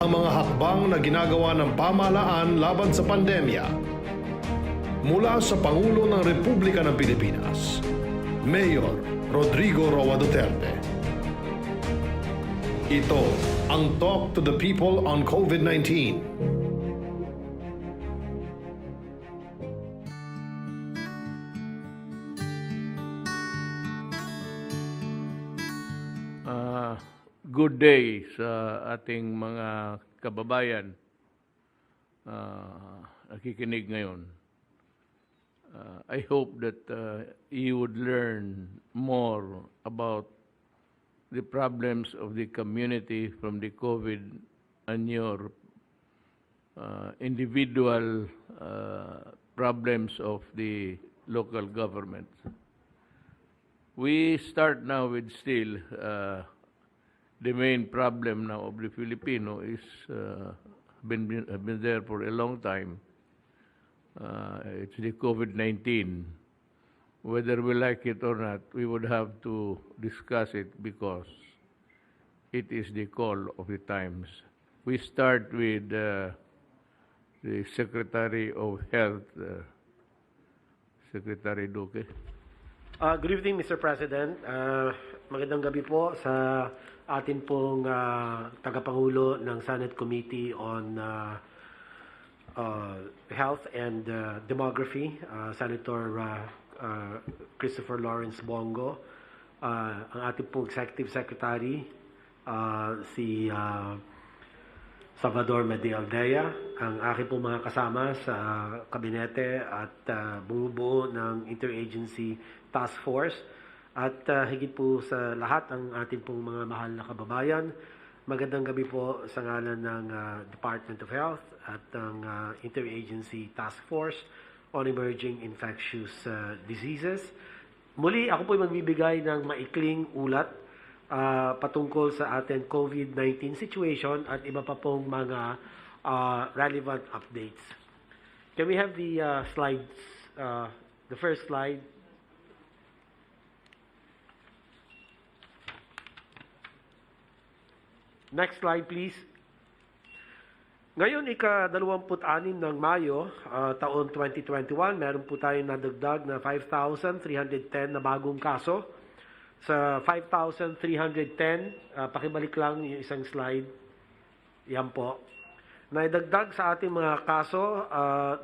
ang mga hakbang na ginagawa ng pamahalaan laban sa pandemya. Mula sa Pangulo ng Republika ng Pilipinas, Mayor Rodrigo Roa Duterte. Ito ang Talk to the People on COVID-19. Good day sa ating mga kababayan nakikinig ngayon. I hope that you would learn more about the problems of the community from the COVID and your individual problems of the local government. We start now with still the main problem now of the Filipino is been there for a long time. It's the COVID-19. Whether we like it or not, we would have to discuss it because it is the call of the times. We start with the Secretary of Health, Secretary Duque. Good evening, Mr. President. Magandang gabi po sa atin pong tagapangulo ng Senate Committee on Health and Demography, Senator Christopher Lawrence Bongo, ang ating pong Executive Secretary, si Salvador Medialdea, ang aking pong mga kasama sa kabinete at bumubuo ng Interagency Task Force, at higit po sa lahat ang ating pong mga mahal na kababayan. Magandang gabi po sa ngalan ng Department of Health at ng Interagency Task Force on Emerging Infectious Diseases. Muli, ako po magbibigay ng maikling ulat patungkol sa ating COVID-19 situation at iba pa pong mga relevant updates. Can we have the slides, the first slide? Next slide, please. Ngayon, ika-26 ng Mayo, taon 2021, meron po tayong nadagdag na 5,310 na bagong kaso. Sa 5,310, pakibalik lang yung isang slide. Yan po. Naidagdag sa ating mga kaso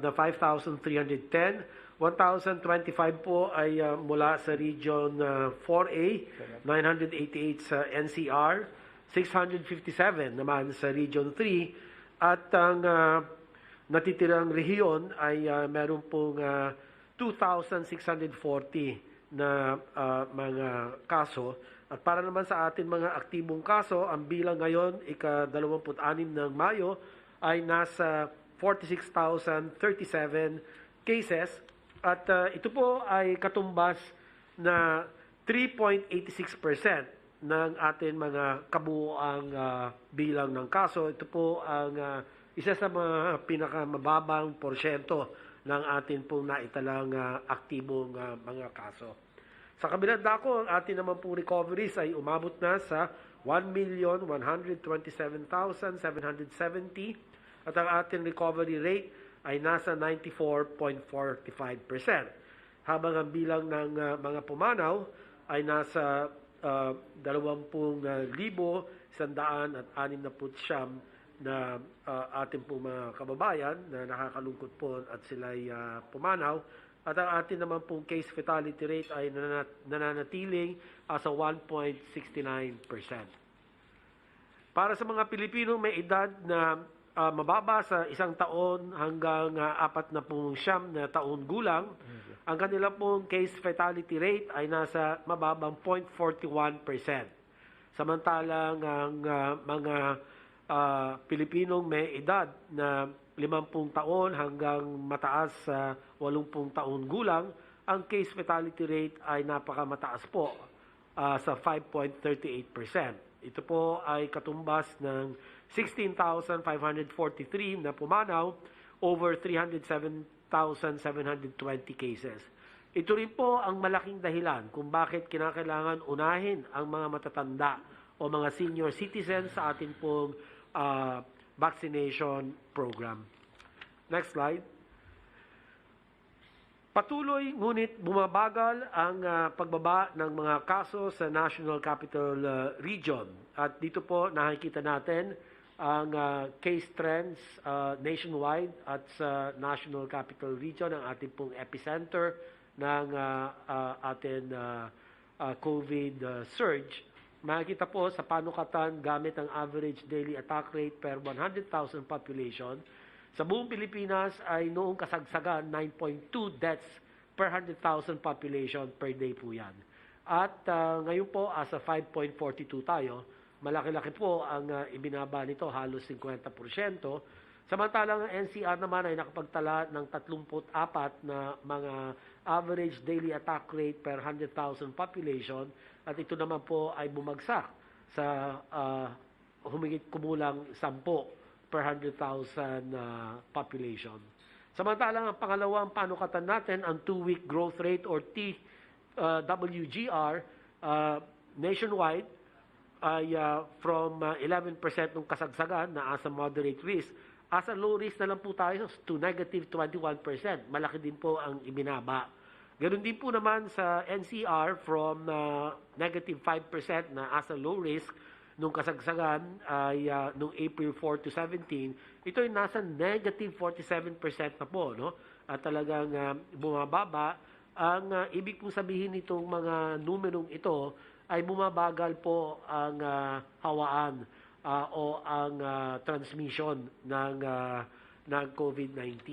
na 5,310, 1,025 po ay mula sa Region 4A, 988 sa NCR, 657 naman sa Region 3, at ang natitirang rehiyon ay meron pong 2,640 na mga kaso. At para naman sa atin mga aktibong kaso, ang bilang ngayon, ika-26 ng Mayo, ay nasa 46,037 cases. At ito po ay katumbas na 3.86% ng ating mga kabuuang bilang ng kaso. Ito po ang isa sa mga pinakamababang porsyento ng ating pong naitalang aktibong mga kaso. Sa kabilang dako, ang ating naman pong recoveries ay umabot na sa 1,127,770 at ang ating recovery rate ay nasa 94.45%. Habang ang bilang ng mga pumanaw ay nasa 20,169 na ating pong mga kababayan na nakakalungkot po at sila'y pumanaw. At ang ating naman pong case fatality rate ay nananatiling sa 1.69%. Para sa mga Pilipino may edad na mababa sa 1 taon hanggang 49 na taon gulang, ang kanila pong case fatality rate ay nasa mababang 0.41%. Samantalang ang mga Pilipinong may edad na 50 taon hanggang mataas sa 80 taon gulang, ang case fatality rate ay napakamataas po sa 5.38%. Ito po ay katumbas ng 16,543 na pumanaw over 307,720 cases. Ito rin po ang malaking dahilan kung bakit kinakailangan unahin ang mga matatanda o mga senior citizens sa ating pong vaccination program. Next slide. Patuloy ngunit bumabagal ang pagbaba ng mga kaso sa National Capital Region. At dito po nakikita natin ang case trends nationwide at sa National Capital Region, ang ating pong epicenter ng ating COVID surge. Makikita po sa panukatan gamit ang average daily attack rate per 100,000 population. Sa buong Pilipinas ay noong kasagsagan 9.2 deaths per 100,000 population per day po yan. At ngayon po as a 5.42 tayo, malaki-laki po ang ibinaba nito, halos 50%. Samantalang ang NCR naman ay nakapagtala ng 34 na mga average daily attack rate per 100,000 population, at ito naman po ay bumagsak sa humigit kumulang 10 per 100,000 population. Samantalang ang pangalawang panukatan natin, ang 2-week growth rate or TWGR nationwide ay from 11% nung kasagsagan na as a moderate risk, as a low risk na lang po tayo to negative 21%. Malaki din po ang ibinaba. Ganun din po naman sa NCR from negative 5% na as a low risk nung kasagsagan ay nung April 4 to 17, ito ay nasa negative 47% na po, no? At talagang bumababa. Ang ibig pong sabihin nitong mga numerong ito ay bumabagal po ang hawaan o ang transmission ng COVID-19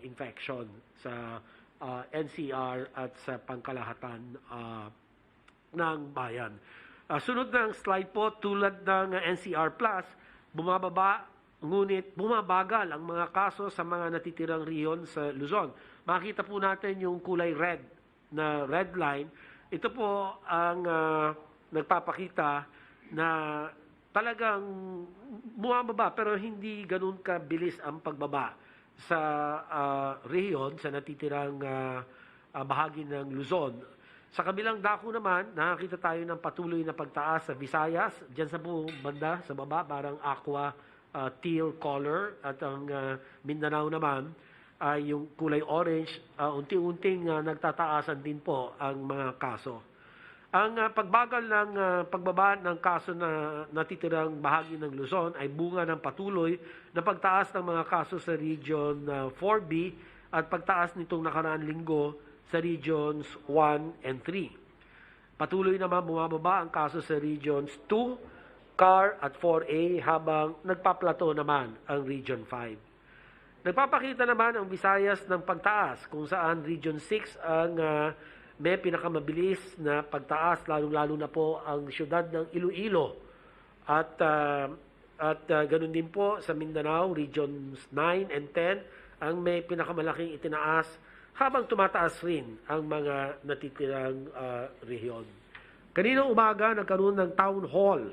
infection sa NCR at sa pangkalahatan ng bayan. Sunod na ang slide po, tulad ng NCR Plus, bumababa, ngunit bumabagal ang mga kaso sa mga natitirang riyon sa Luzon. Makita po natin yung kulay red na red line. Ito po ang nagpapakita na talagang bumababa pero hindi ganun kabilis ang pagbaba sa riyon, sa natitirang bahagi ng Luzon. Sa kabilang dako naman, nakakita tayo ng patuloy na pagtaas sa Visayas. Diyan sa buong banda, sa baba, parang aqua teal color. At ang Mindanao naman ay yung kulay orange. Unti-unting nagtataasan din po ang mga kaso. Ang pagbagal ng pagbaba ng kaso na natitirang bahagi ng Luzon ay bunga ng patuloy na pagtaas ng mga kaso sa Region 4B at pagtaas nitong nakaraang linggo sa Regions 1 and 3. Patuloy naman bumababa ang kaso sa Regions 2, CAR at 4A habang nagpaplato naman ang Region 5. Nagpapakita naman ang Visayas ng pagtaas kung saan Region 6 ang may pinakamabilis na pagtaas, lalong-lalo na po ang siyudad ng Iloilo. At ganun din po sa Mindanao, Regions 9 and 10 ang may pinakamalaking itinaas, habang tumataas rin ang mga natitirang rehiyon. Kaninang umaga, nagkaroon ng town hall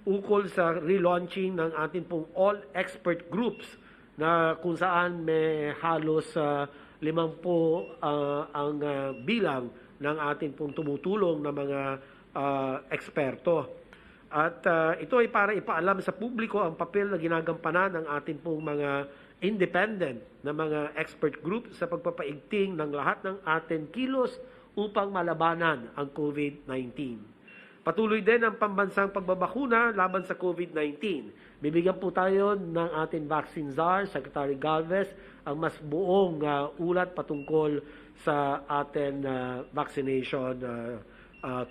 ukol sa relaunching ng ating pong all-expert groups na kung saan may halos 50 ang bilang ng ating pong tumutulong na mga eksperto. At ito ay para ipaalam sa publiko ang papel na ginagampanan ng ating pong mga independent na mga expert group sa pagpapaigting ng lahat ng ating kilos upang malabanan ang COVID-19. Patuloy din ang pambansang pagbabakuna laban sa COVID-19. Bibigyan po tayo ng ating vaccine czar, Secretary Galvez, ang mas buong ulat patungkol sa ating vaccination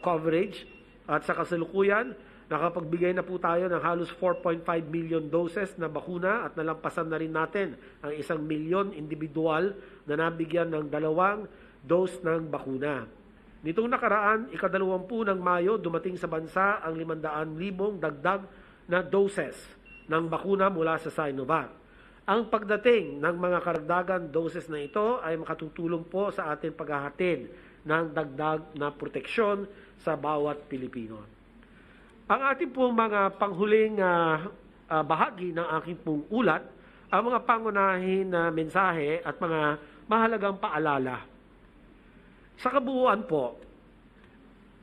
coverage. At sa kasalukuyan, nakapagbigay na po tayo ng halos 4.5 million doses na bakuna at nalampasan na rin natin ang 1 milyon individual na nabigyan ng 2 dose ng bakuna. Nitong nakaraan, ika-20 ng Mayo, dumating sa bansa ang 500,000 dagdag na doses ng bakuna mula sa Sinovac. Ang pagdating ng mga karagdagan doses na ito ay makatutulong po sa ating paghahatid ng dagdag na proteksyon sa bawat Pilipino. Ang ating pong mga panghuling bahagi ng aking pong ulat, ang mga pangunahin na mensahe at mga mahalagang paalala. Sa kabuuan po,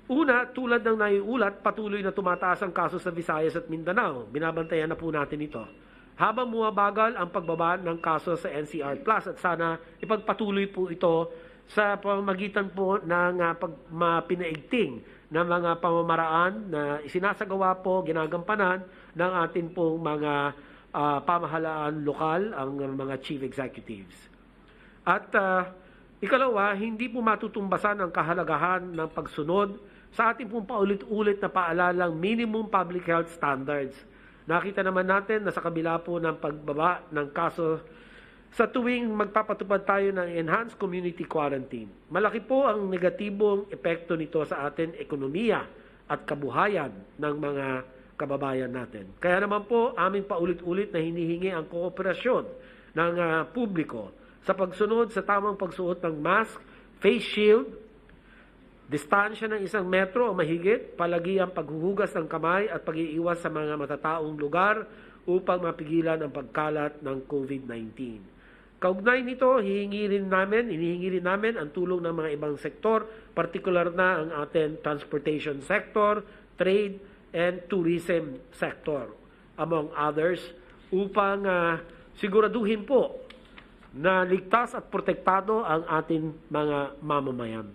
una, tulad ng naiulat, patuloy na tumataas ang kaso sa Visayas at Mindanao. Binabantayan na po natin ito. habang bumabagal ang pagbaba ng kaso sa NCR Plus at sana ipagpatuloy po ito sa pamamagitan po ng pinaigting ng mga pamamaraan na isinasagawa po, ginagampanan ng ating pong mga pamahalaan lokal, ang mga chief executives. At ikalawa, hindi po matutumbasan ang kahalagahan ng pagsunod sa ating pong paulit-ulit na paalalang minimum public health standards. Nakita naman natin na sa kabila po ng pagbaba ng kaso sa tuwing magpapatupad tayo ng enhanced community quarantine, malaki po ang negatibong epekto nito sa ating ekonomiya at kabuhayan ng mga kababayan natin. Kaya naman po, amin paulit-ulit na hinihingi ang kooperasyon ng publiko sa pagsunod sa tamang pagsuot ng mask, face shield, distansya ng 1 metro o mahigit, palagi ang paghuhugas ng kamay at pag-iiwas sa mga matataong lugar upang mapigilan ang pagkalat ng COVID-19. Kaugnay nito, hinihingi rin namin ang tulong ng mga ibang sektor, partikular na ang ating transportation sector, trade, and tourism sector, among others, upang siguraduhin po na ligtas at protektado ang ating mga mamamayan.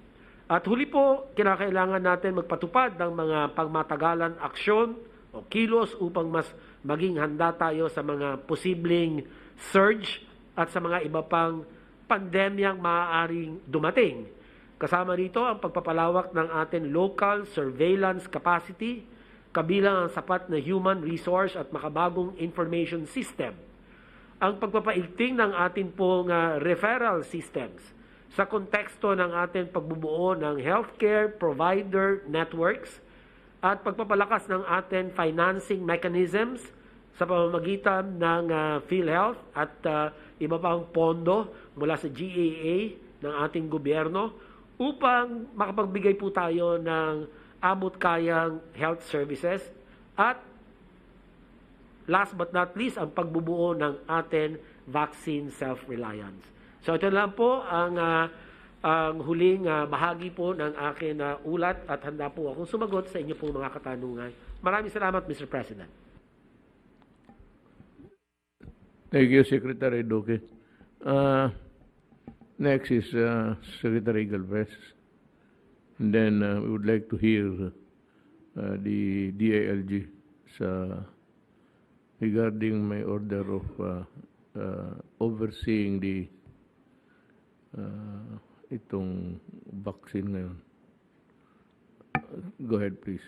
At huli po, kinakailangan natin magpatupad ng mga pangmatagalan aksyon o kilos upang mas maging handa tayo sa mga posibleng surge at sa mga iba pang pandemyang maaaring dumating. Kasama rito ang pagpapalawak ng ating local surveillance capacity, kabilang ang sapat na human resource at makabagong information system. Ang pagpapaigting ng ating pong referral systems sa konteksto ng ating pagbubuo ng healthcare provider networks at pagpapalakas ng ating financing mechanisms sa pamamagitan ng PhilHealth at iba pang pondo mula sa GAA ng ating gobyerno upang makapagbigay po tayo ng abot-kayang health services at last but not least, ang pagbubuo ng ating vaccine self-reliance. So ito lang po ang huling bahagi po ng akin ulat at handa po akong sumagot sa inyo pong mga katanungan. Maraming salamat, Mr. President. Thank you, Secretary Duque. Next is Secretary Galvez. And then we would like to hear the DILG regarding my order of overseeing the itong vaccine ngayon. Go ahead, please.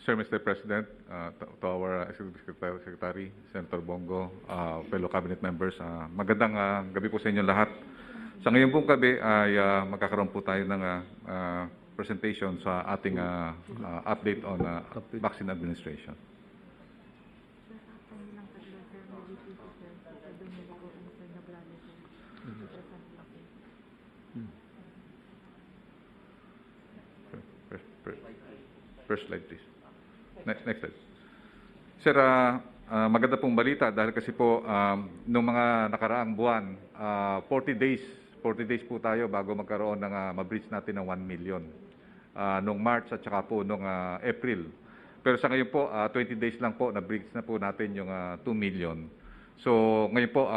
Sir, Mr. President, to our Executive Secretary, Senator Bongo, fellow cabinet members, magandang gabi po sa inyo lahat. Sa ngayon pong gabi ay magkakaroon po tayo ng presentation sa ating update on vaccine administration. First slide, please. Next slide. Sir, maganda pong balita dahil kasi po nung mga nakaraang buwan, 40 days po tayo bago magkaroon ng ma-breach natin ng 1 million. Nung March at saka po nung April. Pero sa ngayon po, 20 days lang po, na-breach na po natin yung 2 million. So ngayon po,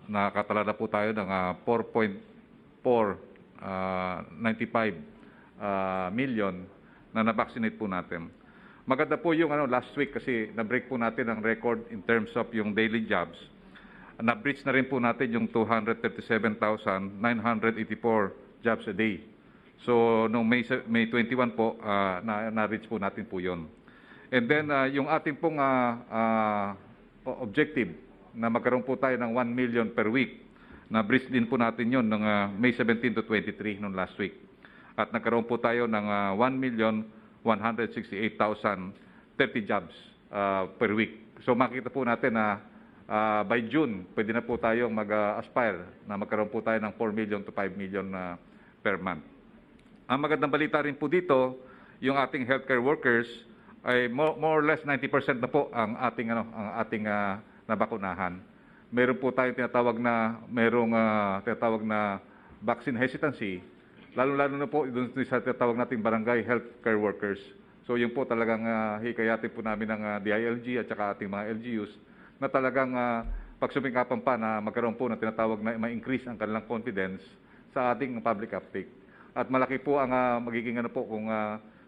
nakatala na po tayo ng 4.495 million na na-vaccinate po natin. Maganda po yung last week kasi na-break po natin ang record in terms of yung daily jobs. Na-breach na rin po natin yung 237,984 jobs a day. So, noong May 21 po, na-reach po natin po yun. And then, yung ating pong objective na magkaroon po tayo ng 1 million per week, na-breach din po natin yun noong May 17 to 23 noong last week. At nagkaroon po tayo ng 1,168,030 jobs per week. So makita po natin na by June, pwede na po tayong mag-aspire na magkaroon po tayo ng 4 million to 5 million per month. Ang magandang balita rin po dito, yung ating healthcare workers ay more or less 90% na po ang ating nabakunahan. Meron po tayong tinatawag na vaccine hesitancy. Lalo-lalo na po doon sa tinatawag nating barangay healthcare workers. So yun po talagang hikayatin po namin ng DILG at saka ating mga LGUs na talagang pagsumikapan pa na magkaroon po ng tinatawag na ma-increase ang kanilang confidence sa ating public uptake. At malaki po ang magiging ano po kung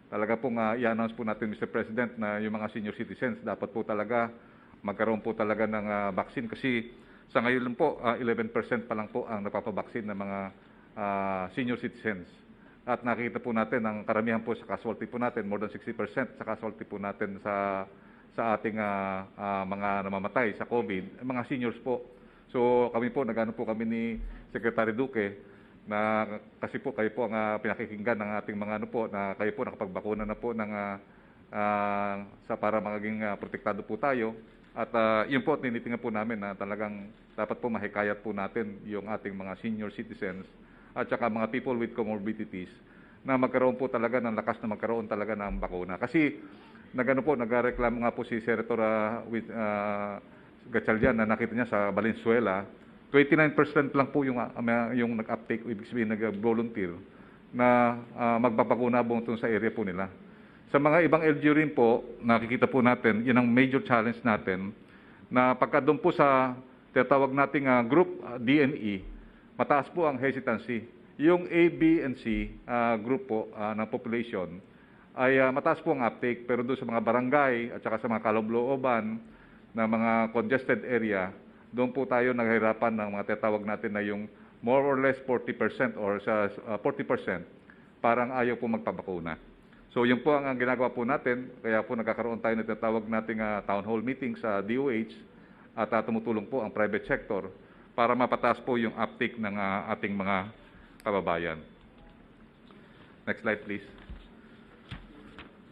talaga pong i-announce po natin, Mr. President, na yung mga senior citizens dapat po talaga magkaroon po talaga ng vaccine kasi sa ngayon lang po 11% pa lang po ang napapabaksin ng mga senior citizens. At nakita po natin ang karamihan po sa casualty po natin, more than 60% sa casualty po natin sa ating mga namamatay sa COVID, mga seniors po. So kami po, nag-ano po kami ni Secretary Duque na kasi po kayo po ang pinakikinggan ng ating mga ano po, na kayo po nakapagbakuna na po ng sa para maging protektado po tayo. At yun po, tinitingnan po namin na talagang dapat po mahikayat po natin yung ating mga senior citizens at saka mga people with comorbidities na magkaroon po talaga ng lakas na magkaroon talaga ng bakuna. Kasi nagreklamo nga po si Senator Gatchalian na nakita niya sa Valenzuela, 29% lang po yung nag-uptake, ibig sabihin nag-volunteer na magpapakuna buong sa area po nila. Sa mga ibang LGU rin po, nakikita po natin, yun ang major challenge natin, na pagka doon po sa tinatawag nating group DNE, mataas po ang hesitancy. Yung A, B, and C group po ng population ay mataas po ang uptake, pero doon sa mga barangay at saka sa mga kaloob-looban na mga congested area, doon po tayo naghihirapan ng mga tinatawag natin na yung more or less 40% or sa 40%, parang ayaw po magpabakuna. So yun po ang ginagawa po natin, kaya po nagkakaroon tayo ng tinatawag nating town hall meeting sa DOH at tumutulong po ang private sector para mapataas po yung uptake ng ating mga kababayan. Next slide please.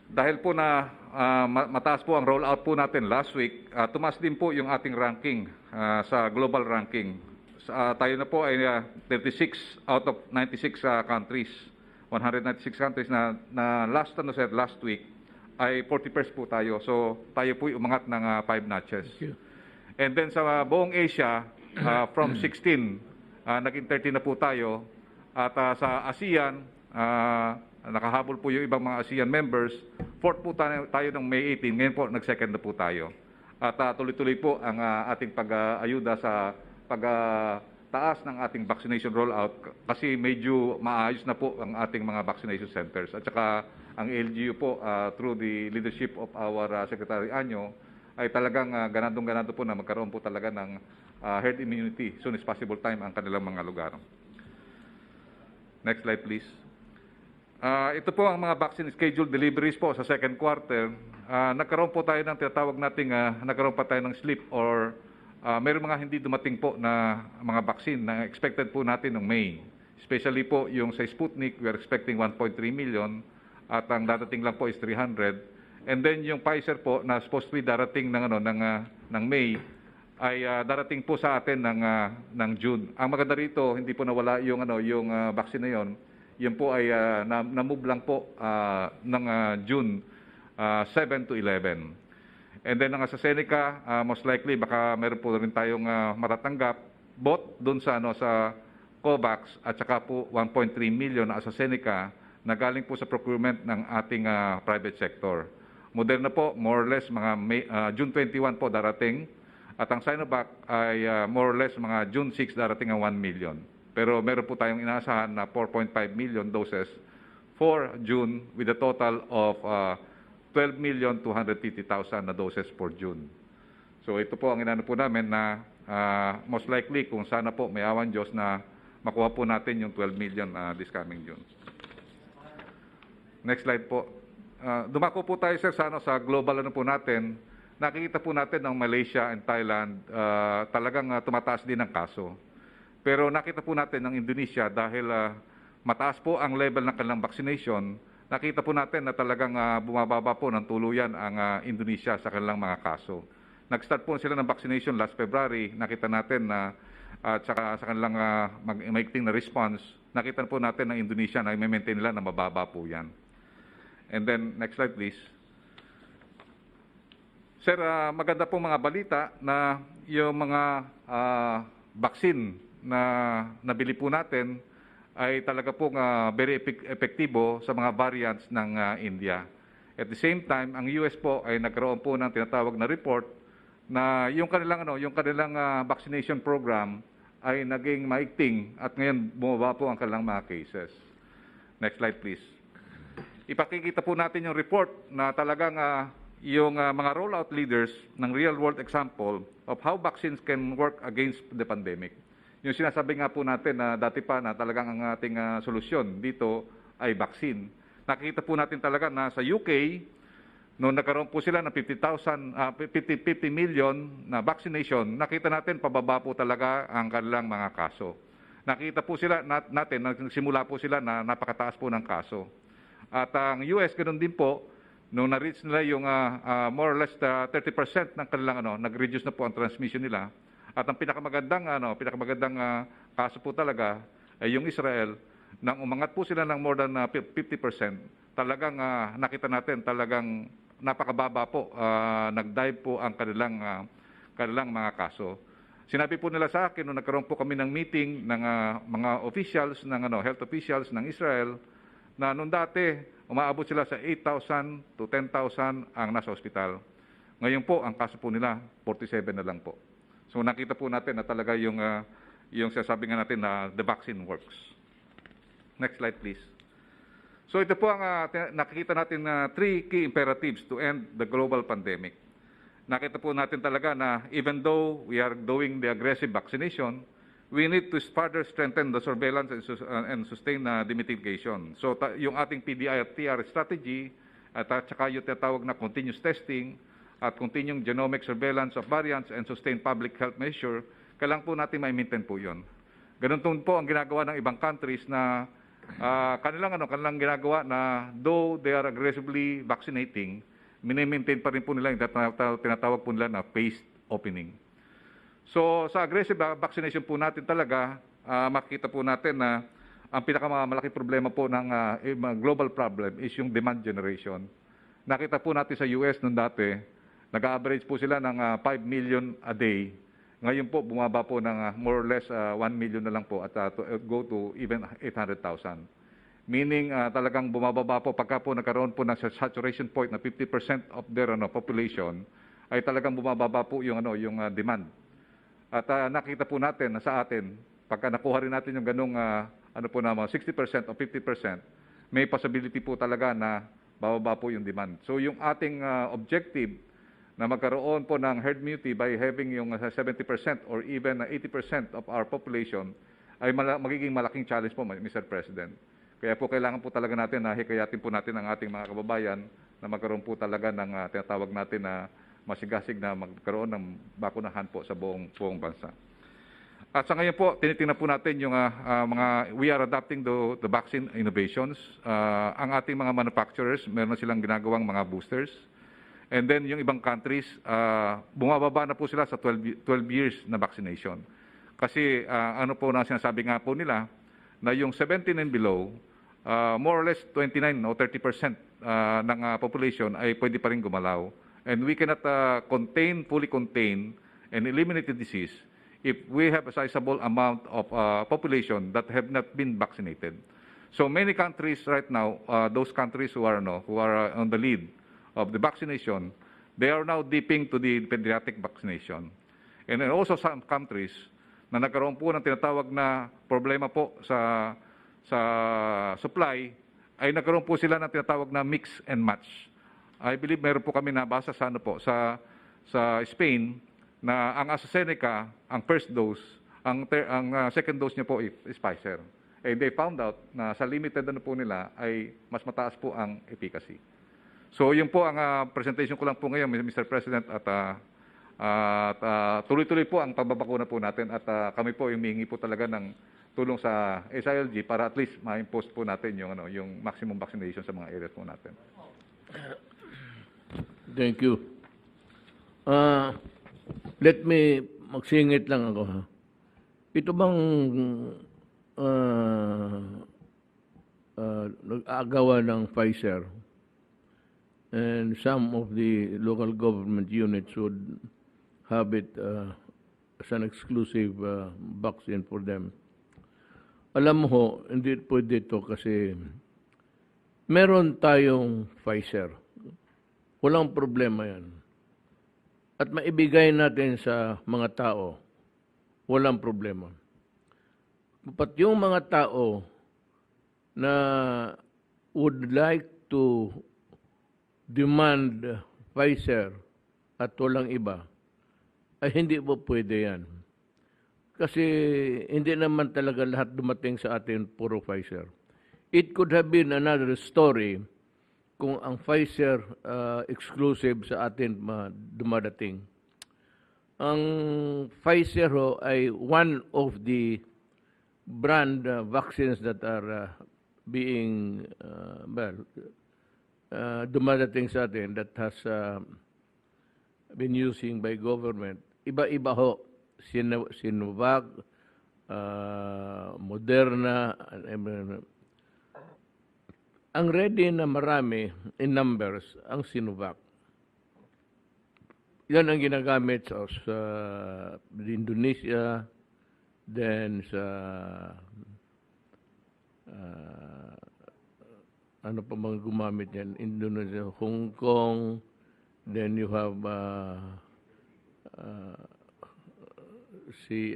Dahil po na mataas po ang rollout po natin last week, tumaas din po yung ating ranking sa global ranking. Tayo na po ay 36 out of 96 countries. 196 countries na last week ay 41st po tayo. So tayo po umangat ng 5 notches. And then sa buong Asia, from 16, naging 13 na po tayo. At sa ASEAN, nakahabol po yung ibang mga ASEAN members. 4th po tayo ng May 18. Ngayon po, nag-second na po tayo. At tuloy-tuloy po ang ating pag-ayuda sa pagtaas ng ating vaccination rollout kasi medyo maayos na po ang ating mga vaccination centers. At saka ang LGU po, through the leadership of our Secretary Ano, ay talagang ganadong-ganado po na magkaroon po talaga ng herd immunity soon as possible time ang kanilang mga lugar. Next slide please. Ito po ang mga vaccine scheduled deliveries po sa second quarter. Nagkaroon po tayo ng tinatawag nating nagkaroon pa tayo ng slip or mayroong mga hindi dumating po na mga vaccine na expected po natin ng May. Especially po yung sa Sputnik, we are expecting 1.3 million at ang darating lang po is 300. And then yung Pfizer po na supposed to be darating ng May ay darating po sa atin ng June. Ang maganda rito, hindi po nawala yung vaccine na yon. Yun po ay na-move lang po ng June 7 to 11. And then ang AstraZeneca, most likely baka meron po rin tayong matatanggap both doon sa COVAX at saka po 1.3 million na AstraZeneca na galing po sa procurement ng ating private sector. Moderna po, more or less mga June 21 po darating at ang Sinovac ay more or less mga June 6 darating ang 1 million. Pero meron po tayong inaasahan na 4.5 million doses for June with a total of 12,250,000 na doses for June. So ito po ang inano po namin na most likely kung sana po may awan Diyos na makuha po natin yung 12 million this coming June. Next slide po. Dumako po tayo sir sa global po natin. Nakikita po natin ng Malaysia and Thailand talagang tumataas din ang kaso. Pero nakita po natin ng Indonesia dahil mataas po ang level ng kanilang vaccination, nakita po natin na talagang bumababa po ng tuluyan ang Indonesia sa kanilang mga kaso. Nag-start po sila ng vaccination last February, nakita natin na at saka sa kanilang maikting na response, nakita po natin ng Indonesia na i-maintain nila na mababa po yan. And then, next slide please. Sir, maganda po mga balita na yung mga vaccine na nabili po natin ay talaga pong very epektibo sa mga variants ng India. At the same time, ang US po ay nagkaroon po ng tinatawag na report na yung kanilang vaccination program ay naging maigting at ngayon bumaba po ang kanilang mga cases. Next slide please. Ipakikita po natin yung report na talagang yung mga rollout leaders ng real world example of how vaccines can work against the pandemic. Yung sinasabi nga po natin na dati pa na talagang ang ating solusyon dito ay vaccine. Nakikita po natin talaga na sa UK, noong nagkaroon po sila ng 50 million na vaccination, nakita natin pababa po talaga ang kanilang mga kaso. Nakita po sila natin, nagsimula po sila na napakataas po ng kaso. At ang US, ganoon din po, nung na-reach nila yung more or less 30% ng kanilang nag-reduce na po ang transmission nila. At ang pinakamagandang kaso po talaga ay yung Israel, nang umangat po sila ng more than 50%, talagang nakita natin talagang napakababa po, nag-dive po ang kanilang mga kaso. Sinabi po nila sa akin nung nagkaroon po kami ng meeting ng mga officials, health officials ng Israel, na nung dati umaabot sila sa 8,000 to 10,000 ang nasa ospital. Ngayon po, ang kaso po nila, 47 na lang po. So nakita po natin na talaga yung sinasabi nga natin na the vaccine works. Next slide please. So ito po ang nakikita natin na 3 key imperatives to end the global pandemic. Nakita po natin talaga na even though we are doing the aggressive vaccination, we need to further strengthen the surveillance and sustain the mitigation. So yung ating PDI-TR strategy at saka yung tinatawag na continuous testing at continuing genomic surveillance of variants and sustain public health measure, kailangan po natin ma-maintain po yun. Ganun po ang ginagawa ng ibang countries na kanilang ginagawa na though they are aggressively vaccinating, mini-maintain pa rin po nila yung tinatawag po nila na phased opening. So sa aggressive vaccination po natin talaga, makikita po natin na ang pinakamalaki problema po ng global problem is yung demand generation. Nakita po natin sa US noon dati, nag-average po sila ng 5 million a day. Ngayon po, bumaba po ng more or less 1 million na lang po at go to even 800,000. Meaning talagang bumababa po pagka po nagkaroon po ng saturation point na 50% of their population, ay talagang bumababa po yung demand. At nakita po natin na sa atin, pagka nakuha rin natin yung ganung 60% o 50%, may possibility po talaga na bababa po yung demand. So yung ating objective na magkaroon po ng herd immunity by having yung 70% or even 80% of our population ay magiging malaking challenge po, Mr. President. Kaya po kailangan po talaga natin na hikayatin po natin ang ating mga kababayan na magkaroon po talaga ng tinatawag natin na masigasig na magkaroon ng bakunahan po sa buong bansa. At sa ngayon po, tinitingnan po natin yung we are adapting the vaccine innovations. Ang ating mga manufacturers, meron na silang ginagawang mga boosters. And then yung ibang countries, bumababa na po sila sa 12 years na vaccination. Kasi ano po na sinasabi nga po nila, na yung 17 and below, more or less 29 o 30% ng population ay pwede pa rin gumalaw. And we cannot fully contain and eliminate the disease if we have a sizable amount of population that have not been vaccinated. So many countries right now, those countries who are on the lead of the vaccination, they are now dipping to the pediatric vaccination. And then also some countries na nagkaroon po ng tinatawag na problema po sa supply, ay nagkaroon po sila ng tinatawag na mix and match. I believe meron po kami nabasa sa sa Spain na ang AstraZeneca, ang first dose, ang second dose niya po is Pfizer. And they found out na sa limited po nila ay mas mataas po ang efficacy. So yun po ang presentation ko lang po ngayon, Mr. President, at tuloy-tuloy po ang pagbabakuna po natin at kami po humihingi po talaga ng tulong sa SILG para at least ma-impose po natin yung maximum vaccination sa mga areas po natin. Thank you. Let me magsingit lang ako. Ha? Ito bang nag-aagawa ng Pfizer and some of the local government units would have it as an exclusive vaccine for them. Alam mo ho, hindi pwede ito kasi meron tayong Pfizer. Walang problema yan. at maibigay natin sa mga tao, walang problema. But yung mga tao na would like to demand Pfizer at walang iba, ay hindi po pwede yan. Kasi hindi naman talaga lahat dumating sa atin puro Pfizer. It could have been another story kung ang Pfizer exclusive sa atin dumadating. Ang Pfizer ho ay one of the brand vaccines that are being dumadating sa atin that has been using by government. Iba-iba ho. Sinovac, Moderna, ang ready na marami in numbers ang Sinovac. Yan ang ginagamit sa Indonesia, then sa ano pa mga gumamit yan? Indonesia, Hong Kong, then you have si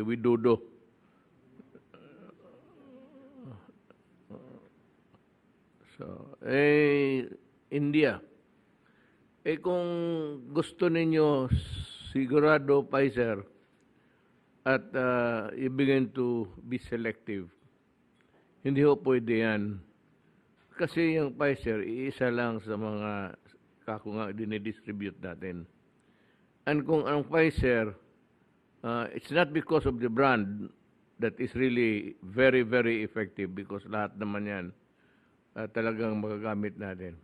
Widodo. So, India. Kung gusto ninyo sigurado Pfizer at you begin to be selective, hindi ho pwede yan. Kasi yung Pfizer, iisa lang sa mga nga dinidistribute natin. And kung ang Pfizer, it's not because of the brand that is really very, very effective because lahat naman yan talagang magagamit natin.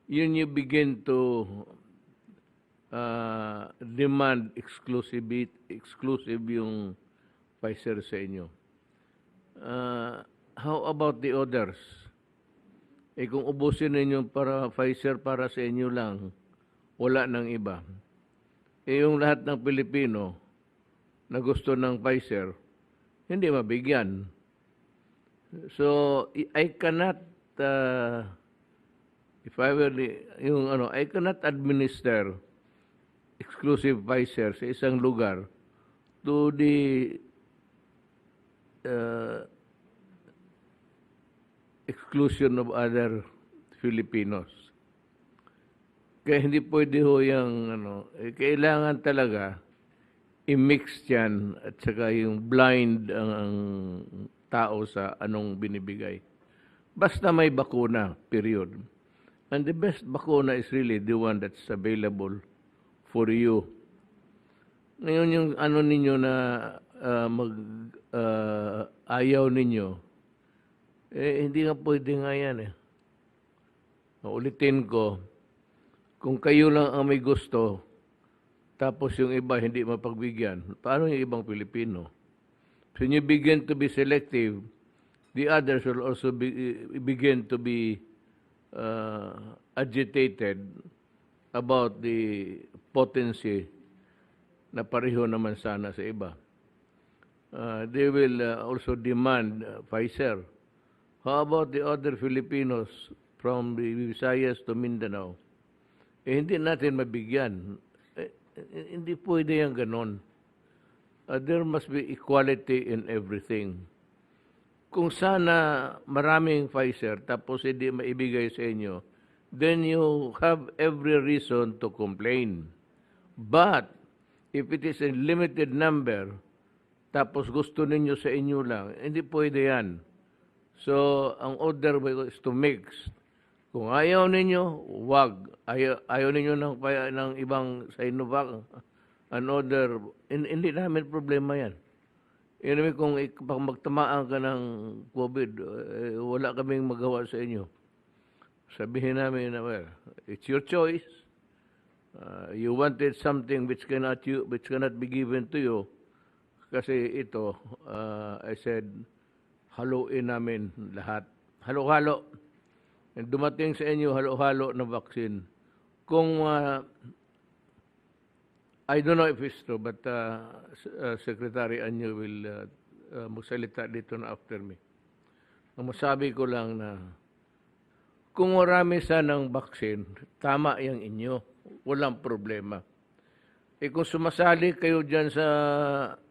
Yun you begin to demand exclusive yung Pfizer sa inyo. How about the others? Kung ubusin ninyo para Pfizer para sa inyo lang, wala nang iba. Yung lahat ng Pilipino na gusto ng Pfizer, hindi mabigyan. So, I cannot I cannot administer exclusive Pfizer sa isang lugar to the exclusion of other Filipinos. Kaya hindi pwede ho yung kailangan talaga i-mix yan at saka yung blind ang tao sa anong binibigay. Basta may bakuna, period. And the best bakuna is really the one that's available for you. Ngayon yung ninyo na ayaw ninyo, hindi nga pwede nga yan Ulitin ko, kung kayo lang ang may gusto, tapos yung iba hindi mapagbigyan, paano yung ibang Pilipino? So you begin to be selective, the others will also begin to be agitated about the potency na pareho naman sana sa iba. They will also demand Pfizer. How about the other Filipinos from the Visayas to Mindanao? Hindi natin mabigyan. Hindi pwede yung ganon. There must be equality in everything. Kung sana maraming Pfizer tapos hindi maibigay sa inyo, then you have every reason to complain. But if it is a limited number, tapos gusto ninyo sa inyo lang, hindi pwede yan. So, ang order is to mix. Kung ayaw ninyo, wag. Ayaw ninyo ng ibang Sinovac, an order, hindi namin problema yan. Anyway, kung magtamaan ka ng COVID, wala kaming magawa sa inyo. Sabihin namin na, well, it's your choice. You wanted something which cannot be given to you. Kasi ito, I said, haluin namin lahat. Halo-halo. And dumating sa inyo, halo-halo na vaccine. Kung I don't know if it's true, but Secretary Ano will magsalita dito na after me. Ang masabi ko lang na kung marami sanang vaccine, tama yung inyo. Walang problema. kung sumasali kayo dyan sa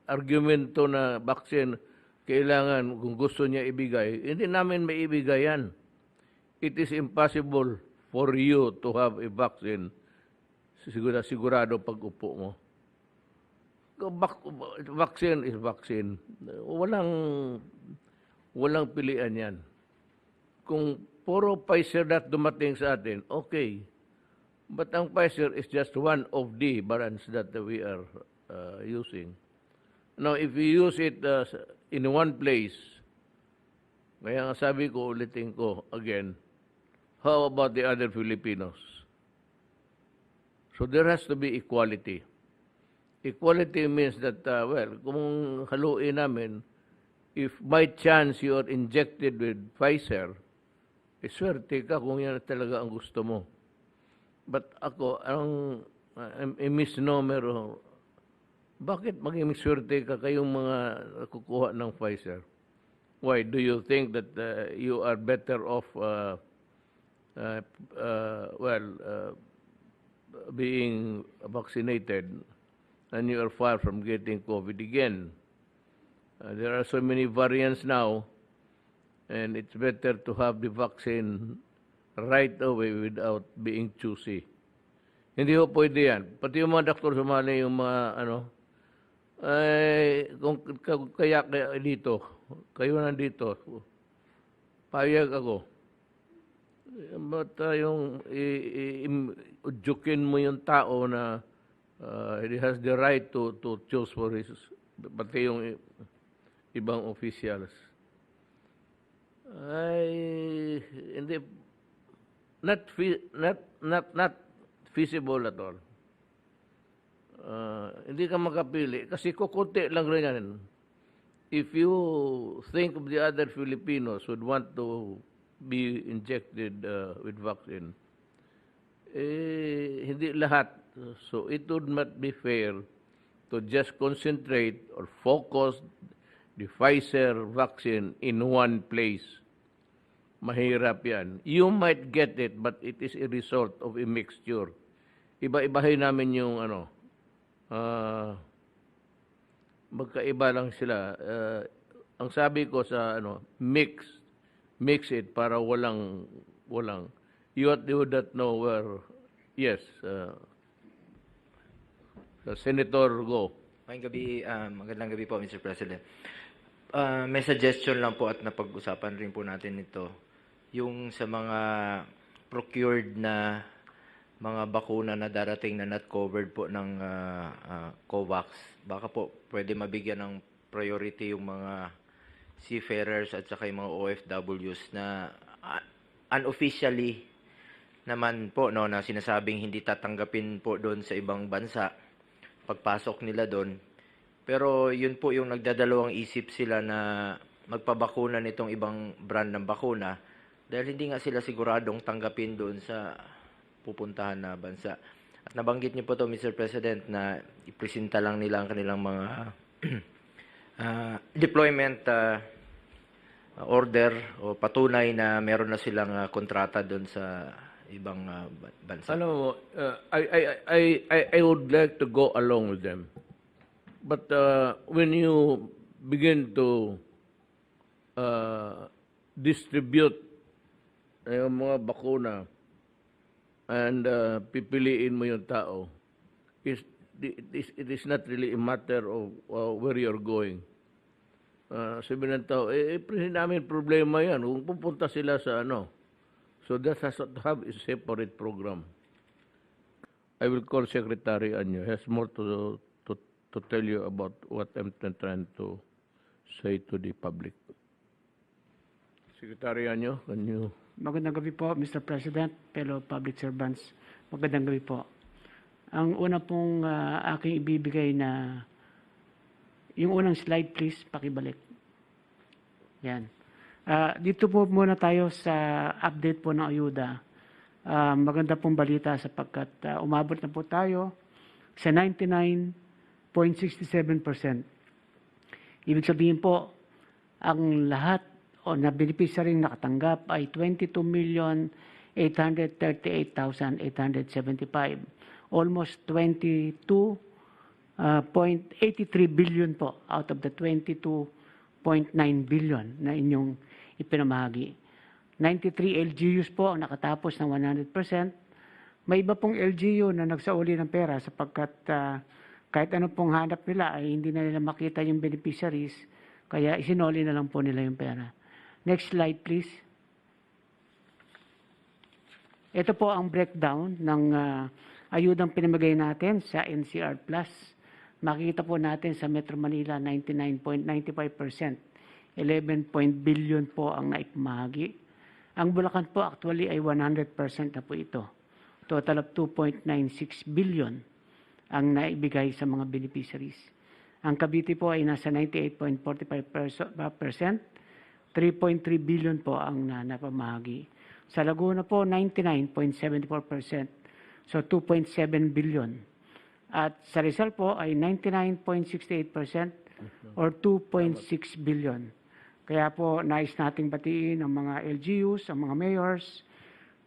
argumento na vaccine, kailangan kung gusto niya ibigay, hindi namin maibigay yan. It is impossible for you to have a vaccine. Sigurado pag upo mo. Vaccine is vaccine. Walang pilian yan. Kung puro Pfizer na dumating sa atin, okay. But ang Pfizer is just one of the brands that we are using. Now, if we use it in one place, kaya nga sabi ko, ulitin ko again, how about the other Filipinos? So there has to be equality. Equality means that, kung haluin namin, if by chance you are injected with Pfizer, swerte ka kung yan talaga ang gusto mo. But ako, a misnomer, bakit maging swerte ka kayong mga kukuha ng Pfizer? Why? Do you think that you are better off being vaccinated and you are far from getting COVID again? There are so many variants now, and it's better to have the vaccine right away without being choosy. Hindi ho pwede yan. Pati yung mga doktor sumali, yung mga kung kaya dito, kayo nandito, payag ako. But yung udyukin mo yung tao na he has the right to choose for his, pati yung ibang officials. Hindi, not feasible at all. Hindi ka makapili kasi kukunti lang rin yan. If you think of the other Filipinos would want to be injected with vaccine, hindi lahat. So it would not be fair to just concentrate or focus the Pfizer vaccine in one place. Mahirap yan. You might get it, but it is a result of a mixture. Iba-ibahin namin yung magkaiba lang sila. Ang sabi ko sa mix it para walang. You would not know where, yes, Senator Go. Magandang gabi po, Mr. President. May suggestion lang po at napag-usapan rin po natin ito. Yung sa mga procured na mga bakuna na darating na not covered po ng COVAX, baka po pwede mabigyan ng priority yung mga seafarers at saka yung mga OFWs na unofficially naman po na sinasabing hindi tatanggapin po doon sa ibang bansa pagpasok nila doon. Pero yun po yung nagdadalawang isip sila na magpabakuna nitong ibang brand ng bakuna dahil hindi nga sila siguradong tanggapin doon sa pupuntahan na bansa. At nabanggit niyo po to, Mr. President, na ipresenta lang nila ang kanilang mga deployment order o patunay na meron na silang kontrata doon sa ibang bansa. Alam mo, I would like to go along with them. But when you begin to distribute yung mga bakuna and pipiliin mo yung tao, it is not really a matter of where you're going. Sabi ng tao, namin problema yan. Kung pupunta sila sa so that has to have a separate program. I will call Secretary Ano. He has more to tell you about what I'm trying to say to the public. Secretary Ano, can you... Magandang gabi po, Mr. President, fellow public servants. Magandang gabi po. Ang una pong aking ibibigay na, yung unang slide please, pakibalik. Yan. Dito po muna tayo sa update po ng ayuda. Maganda pong balita sapagkat umabot na po tayo sa 99.67%. Ibig sabihin po, ang lahat o na beneficiaryong nakatanggap ay 22,838,875. Almost 22 0.83 billion po out of the 22.9 billion na inyong ipinamahagi. 93 LGUs po ang nakatapos ng 100%. May iba pong LGU na nagsauli ng pera sapagkat kahit ano pong hanap nila ay hindi na nila makita yung beneficiaries, kaya isinoli na lang po nila yung pera. Next slide please. Ito po ang breakdown ng ayudang pinamigay natin sa NCR Plus. Makikita po natin sa Metro Manila 99.95%. 11 billion po ang naipamahagi. Ang Bulacan po actually ay 100% na po ito. Total of 2.96 billion ang naibigay sa mga beneficiaries. Ang Cavite po ay nasa 98.45%. 3.3 billion po ang napamahagi. Sa Laguna po 99.74%. So 2.7 billion. At sa Rizal po ay 99.68% or 2.6 billion. Kaya po nais nating batiin ang mga LGUs, ang mga mayors,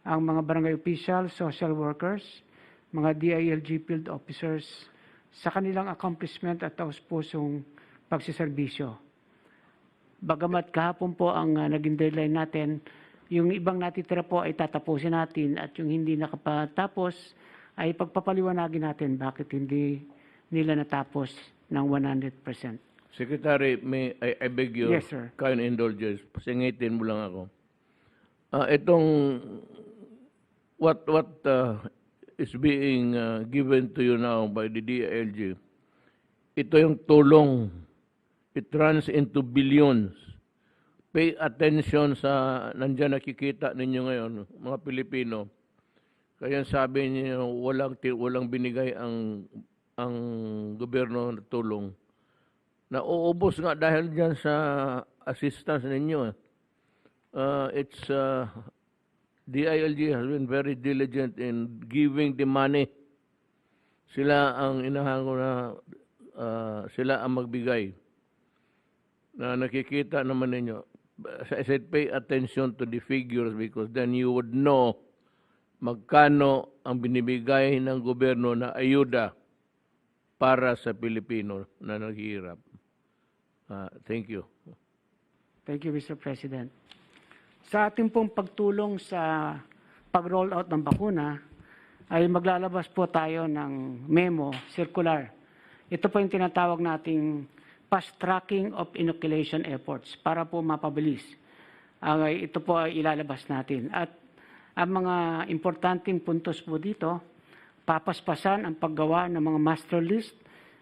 ang mga barangay officials, social workers, mga DILG field officers sa kanilang accomplishment at taus-pusong pagsiservisyo. Bagamat kahapon po ang naging deadline natin, yung ibang natitira po ay tatapusin natin at yung hindi nakapatapos ay pagpapaliwanagin natin bakit hindi nila natapos ng 100%. Secretary, I beg your Yes, sir. kind indulgence. Pasingitin mo lang ako. Itong what is being given to you now by the DILG, ito yung tulong. It runs into billions. Pay attention sa nandiyan nakikita ninyo ngayon, mga Pilipino. Kaya sabi niyo walang binigay ang gobyerno na tulong. Nauubos nga dahil diyan sa assistance ninyo. It's DILG has been very diligent in giving the money. Sila ang inahango na sila ang magbigay. Na nakikita naman ninyo. I said pay attention to the figures because then you would know magkano ang binibigay ng gobyerno na ayuda para sa Pilipino na naghihirap. Thank you. Thank you, Mr. President. Sa ating pong pagtulong sa pag-roll out ng bakuna, ay maglalabas po tayo ng memo, circular. Ito po yung tinatawag nating fast tracking of inoculation efforts para po mapabilis. Ito po ay ilalabas natin. At ang mga importanteng puntos po dito, papaspasan ang paggawa ng mga master list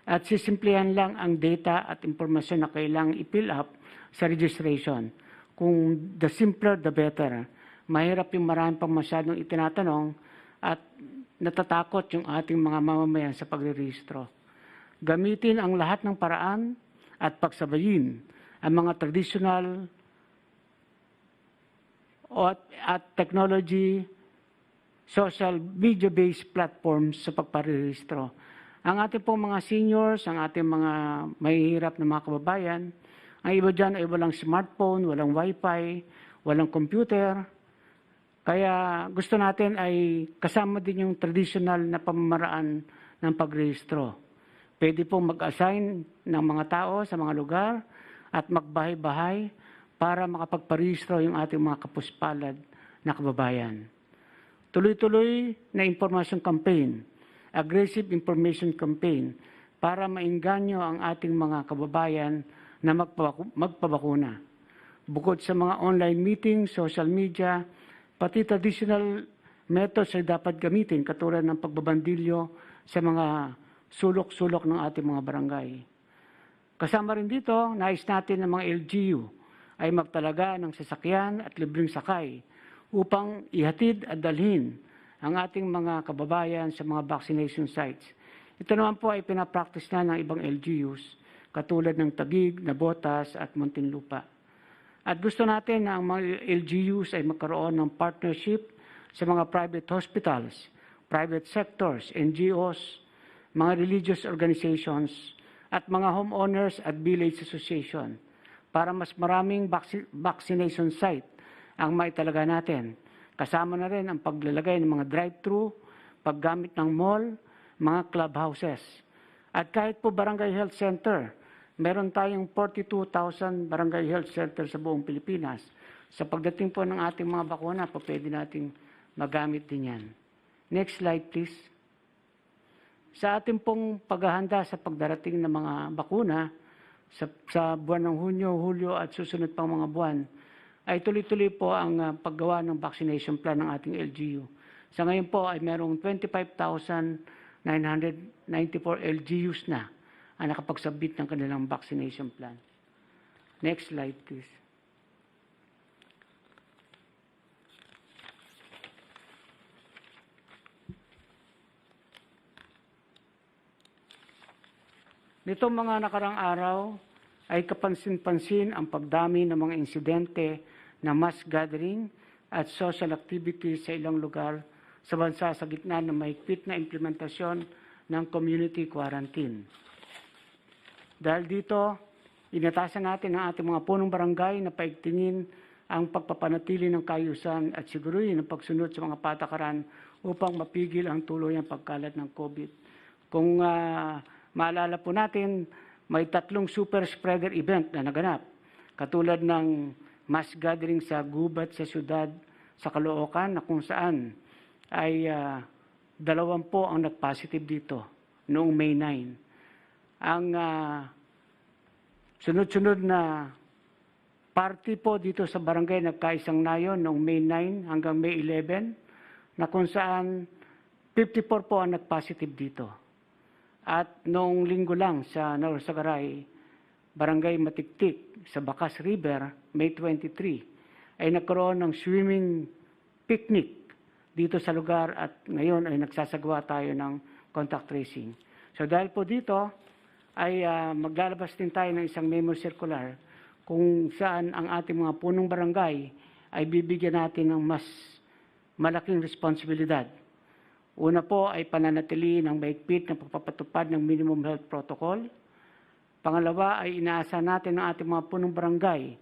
at sisimplihan lang ang data at impormasyon na kailangang i-fill up sa registration. Kung the simpler, the better. Mahirap yung marami pang masyadong itinatanong at natatakot yung ating mga mamamayan sa pagre-registro. Gamitin ang lahat ng paraan at pagsabayin ang mga traditional at technology, social media-based platforms sa pagparehistro. Ang ating pong mga seniors, ang ating mga mahihirap na mga kababayan, ang iba dyan ay walang smartphone, walang wifi, walang computer. Kaya gusto natin ay kasama din yung traditional na pamamaraan ng pagrehistro. Pwede pong mag-assign ng mga tao sa mga lugar at magbahay-bahay para makapagparehistro yung ating mga kapuspalad na kababayan. Tuloy-tuloy na information campaign, aggressive information campaign para mainganyo ang ating mga kababayan na magpabakuna. Bukod sa mga online meeting, social media, pati traditional methods ay dapat gamitin katulad ng pagbabandilyo sa mga sulok-sulok ng ating mga barangay. Kasama rin dito, nais natin ng mga LGU ay magtalaga ng sasakyan at libreng sakay upang ihatid at dalhin ang ating mga kababayan sa mga vaccination sites. Ito naman po ay pinapractice na ng ibang LGUs katulad ng Taguig, Nabotas at Muntinlupa. At gusto natin na ang mga LGUs ay magkaroon ng partnership sa mga private hospitals, private sectors, NGOs, mga religious organizations, at mga homeowners at village association para mas maraming vaccination site ang maitalaga natin. Kasama na rin ang paglalagay ng mga drive-thru, paggamit ng mall, mga clubhouses. At kahit po barangay health center, meron tayong 42,000 barangay health center sa buong Pilipinas. Sa pagdating po ng ating mga bakuna, po pwede nating magamit din yan. Next slide, please. Sa ating pong paghahanda sa pagdarating ng mga bakuna, sa buwan ng Hunyo, Hulyo at susunod pang mga buwan, ay tuloy-tuloy po ang paggawa ng vaccination plan ng ating LGU. Sa ngayon po ay merong 25,994 LGUs na ang nakapagsubmit ng kanilang vaccination plan. Next slide, please. Nitong mga nakarang araw ay kapansin-pansin ang pagdami ng mga insidente na mass gathering at social activities sa ilang lugar sa bansa sa gitna ng mahigpit na implementasyon ng community quarantine. Dahil dito, inatasan natin ang ating mga punong barangay na paigtingin ang pagpapanatili ng kaayusan at siguruhin ang pagsunod sa mga patakaran upang mapigil ang tuluyang pagkalat ng COVID. Kung maalala po natin, may 3 super spreader event na naganap, katulad ng mass gathering sa gubat sa syudad sa Caloocan na kung saan ay 2 po ang nag-positive dito noong May 9. Ang sunod-sunod na party po dito sa barangay nagkaisang nayon noong May 9 hanggang May 11 na kung saan 54 po ang nag-positive dito. At noong linggo lang sa Narsagaray, Barangay Matiktik sa Bacas River, May 23, ay nagkaroon ng swimming picnic dito sa lugar at ngayon ay nagsasagawa tayo ng contact tracing. So dahil po dito ay maglalabas din tayo ng isang memo circular kung saan ang ating mga punong barangay ay bibigyan natin ng mas malaking responsibilidad. Una po ay pananatili ng mahigpit na pagpapatupad ng minimum health protocol. Pangalawa ay inaasa natin ang ating mga punong barangay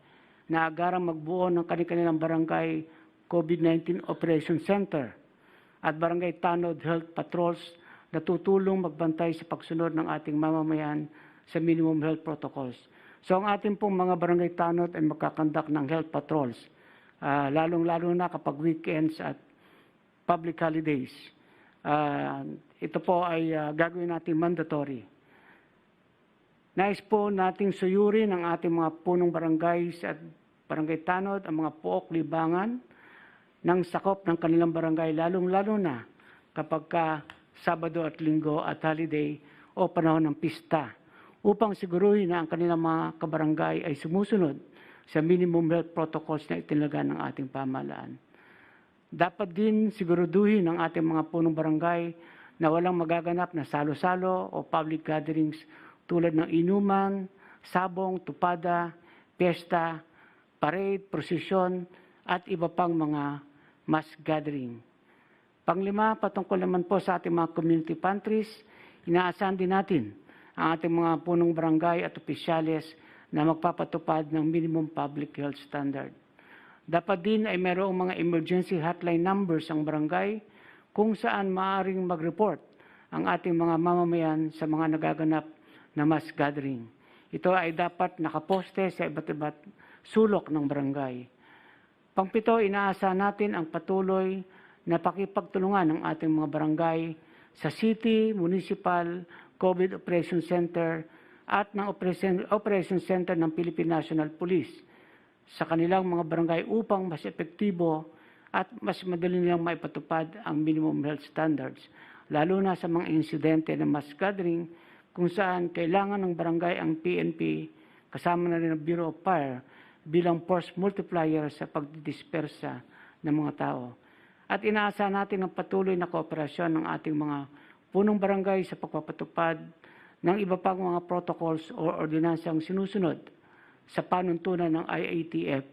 na agarang magbuo ng kanilang barangay COVID-19 Operation Center at barangay tanod health patrols na tutulong magbantay sa pagsunod ng ating mamamayan sa minimum health protocols. So ang ating pong mga barangay tanod ay magkakandak ng health patrols, lalong-lalo na kapag weekends at public holidays. Ito po ay gagawin natin mandatory. Nais po nating suyurin ang ating mga punong barangay at barangay tanod, ang mga pook libangan ng sakop ng kanilang barangay, lalong-lalo na kapag Sabado at Linggo at holiday o panahon ng pista, upang siguruhin na ang kanilang mga kabarangay ay sumusunod sa minimum health protocols na itinaga ng ating pamahalaan. Dapat din siguraduhin ng ating mga punong barangay na walang magaganap na salo-salo o public gatherings tulad ng inuman, sabong, tupada, piyesta, parade, prosesyon at iba pang mga mass gathering. Panglima, patungkol naman po sa ating mga community pantries, inaasahan din natin ang ating mga punong barangay at opisyales na magpapatupad ng minimum public health standard. Dapat din ay mayroong mga emergency hotline numbers ang barangay kung saan maaaring mag-report ang ating mga mamamayan sa mga nagaganap na mass gathering. Ito ay dapat nakaposte sa iba't iba't sulok ng barangay. Pangpito, inaasahan natin ang patuloy na pakipagtulungan ng ating mga barangay sa City, Municipal, COVID Operation Center at ng Operation Center ng Philippine National Police sa kanilang mga barangay upang mas epektibo at mas madali nilang maipatupad ang minimum health standards, lalo na sa mga insidente ng mass gathering kung saan kailangan ng barangay ang PNP kasama na rin ang Bureau of Fire bilang force multiplier sa pagdidispersa ng mga tao. At inaasahan natin ang patuloy na kooperasyon ng ating mga punong barangay sa pagpapatupad ng iba pang mga protocols o ordinansang sinusunod sa panuntunan ng IATF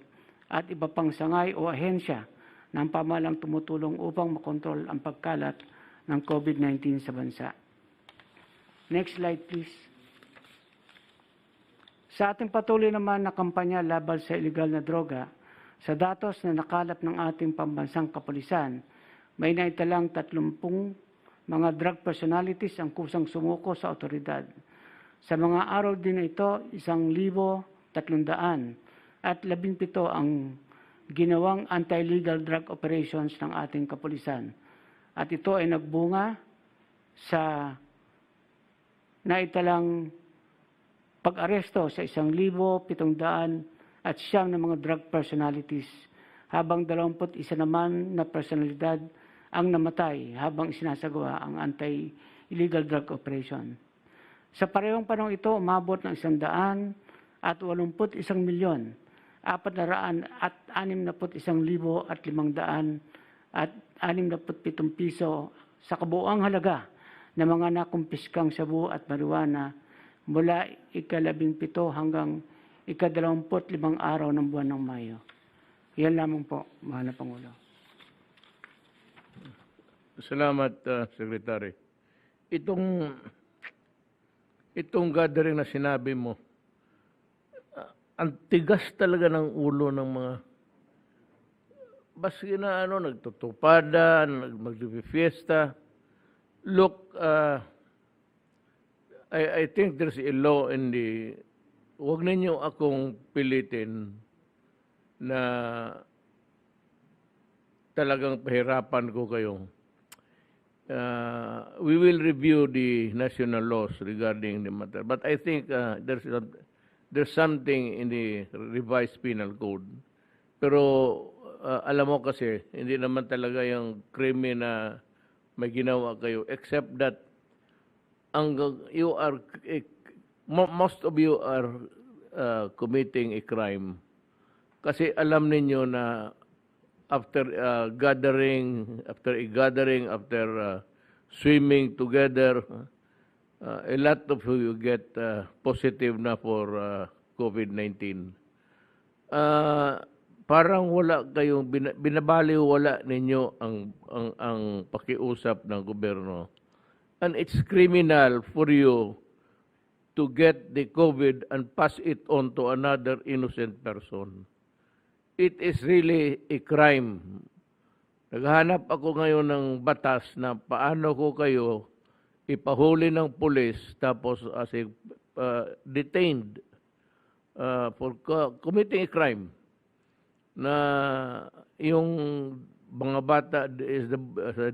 at iba pang sangay o ahensya ng pamahalang tumutulong upang makontrol ang pagkalat ng COVID-19 sa bansa. Next slide, please. Sa ating patuloy naman na kampanya laban sa illegal na droga, sa datos na nakalap ng ating pambansang kapulisan, may naitalang 30 mga drug personalities ang kusang sumuko sa otoridad. Sa mga araw din na ito, 1,300 at 17 ang ginawang anti-legal drug operations ng ating kapulisan. At ito ay nagbunga sa naitalang pag-aresto sa 1,700 at siyam na mga drug personalities, habang 21 naman na personalidad ang namatay habang isinasagawa ang anti-illegal drug operation. Sa parehong panahon ito, umabot ng 181,467,500 at 67 piso sa kabuuang halaga ng mga nakumpiskang sabu at marijuana mula ika-17 hanggang ika-25 araw ng buwan ng Mayo. Yan lamang po, mahal na Pangulo. Salamat, Secretary. Itong gathering na sinabi mo, ang tigas talaga ng ulo ng mga baski na nagtutupada, magpifiesta. Look, I think there's a law in the, huwag ninyo akong pilitin na talagang pahirapan ko kayo. We will review the national laws regarding the matter. But I think there's something in the revised penal code. Pero alam mo kasi, hindi naman talaga yung krimi na may ginawa kayo. Except that most of you are committing a crime. Kasi alam ninyo na after swimming together, a lot of you get positive na for COVID-19. Parang wala kayong binabaliwala ninyo ang pakiusap ng gobyerno. And it's criminal for you to get the COVID and pass it on to another innocent person. It is really a crime. Naghahanap ako ngayon ng batas na paano ko kayo ipahuli ng pulis tapos as a detained for committing a crime na yung mga bata is the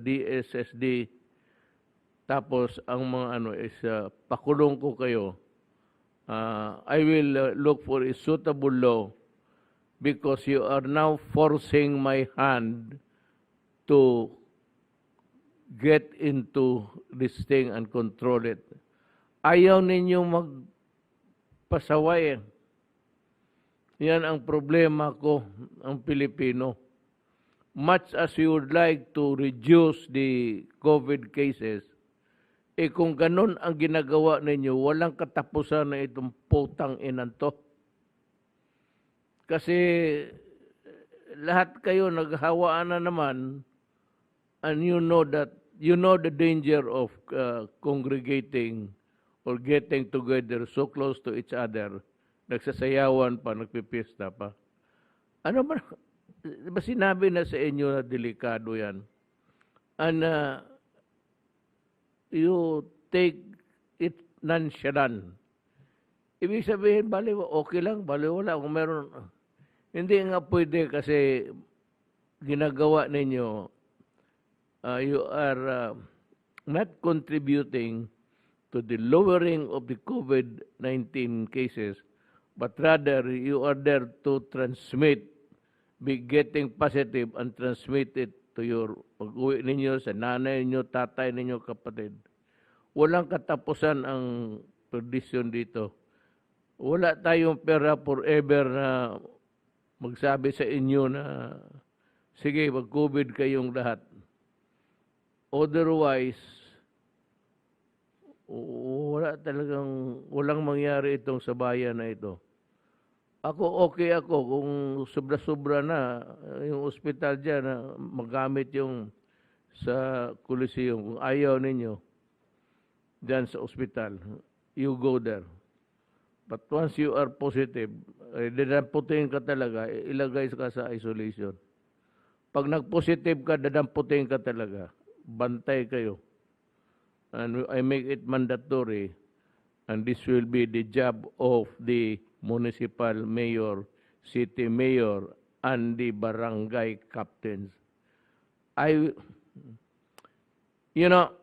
DSSD tapos ang mga is pakulong ko kayo. I will look for a suitable law because you are now forcing my hand to get into this thing and control it. Ayaw ninyo magpasaway. Yan ang problema ko, ang Pilipino. Much as we would like to reduce the COVID cases, kung ganun ang ginagawa ninyo, walang katapusan na itong putang inan to. Kasi lahat kayo naghawaan na naman, and you know the danger of congregating or getting together so close to each other, nagsasayawan pa, nagpipista pa. Ano ba sinabi na sa inyo na delikado yan? And you take it nonchalant. Ibig sabihin, okay lang, wala. Kung meron, hindi nga pwede kasi ginagawa ninyo, you are not contributing to the lowering of the COVID-19 cases, but rather you are there to transmit, be getting positive and transmit it to your pag-uwi ninyo, sa nanay ninyo, tatay ninyo, kapatid. Walang katapusan ang tradisyon dito. Wala tayong pera forever na magsabi sa inyo na sige, mag-COVID kayong lahat. Otherwise, walang mangyari itong sa bayan na ito. Okay ako kung sobra-sobra na yung ospital dyan na magamit yung sa Coliseum. Kung ayaw ninyo dyan sa ospital, you go there. But once you are positive, dadamputin ka talaga, ilagay ka sa isolation. Pag nag-positive ka, dadamputin ka talaga. Bantay kayo. and I make it mandatory, and this will be the job of the municipal mayor, city mayor, and the barangay captains. You know,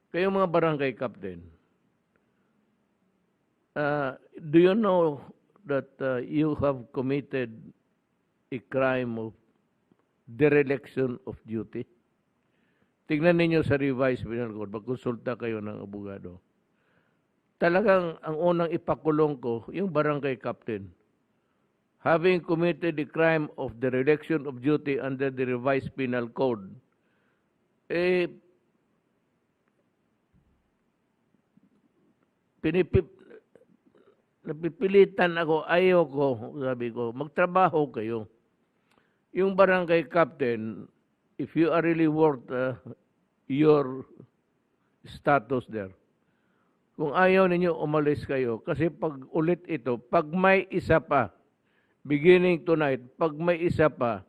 kayo mga barangay captain, do you know that you have committed a crime of dereliction of duty? Tingnan ninyo sa revised penal code, magkonsulta kayo ng abogado. Talagang ang unang ipakulong ko, yung barangay captain, having committed the crime of dereliction of duty under the revised penal code, napipilitan ako, ayaw ko, sabi ko, magtrabaho kayo. Yung barangay captain, if you are really worth your status there, kung ayaw ninyo, umalis kayo. Kasi pag ulit ito, pag may isa pa, beginning tonight, pag may isa pa,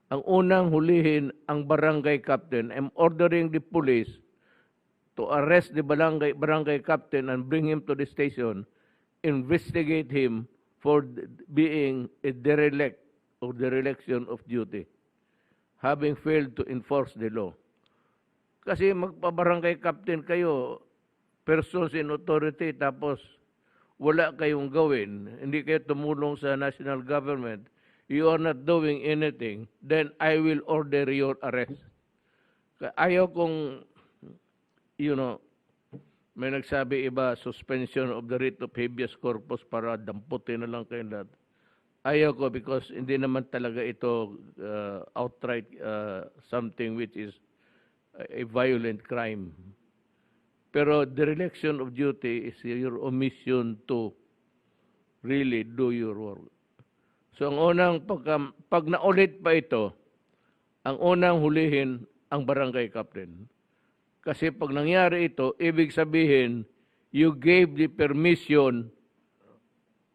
ang unang hulihin ang barangay captain. I'm ordering the police to arrest the barangay captain and bring him to the station, investigate him for being a derelict or dereliction of duty, having failed to enforce the law. Kasi magpabarangay captain kayo, persons in authority, tapos wala kayong gawin, hindi kayo tumulong sa national government, you are not doing anything, then I will order your arrest. Ayaw kong, may nagsabi iba, suspension of the writ of habeas corpus para damputin na lang kayo lahat. Ayaw ko because hindi naman talaga ito outright something which is a violent crime. Pero dereliction of duty is your omission to really do your work. So ang unang, pag naulit pa ito, ang unang hulihin ang barangay captain. Kasi pag nangyari ito, ibig sabihin, you gave the permission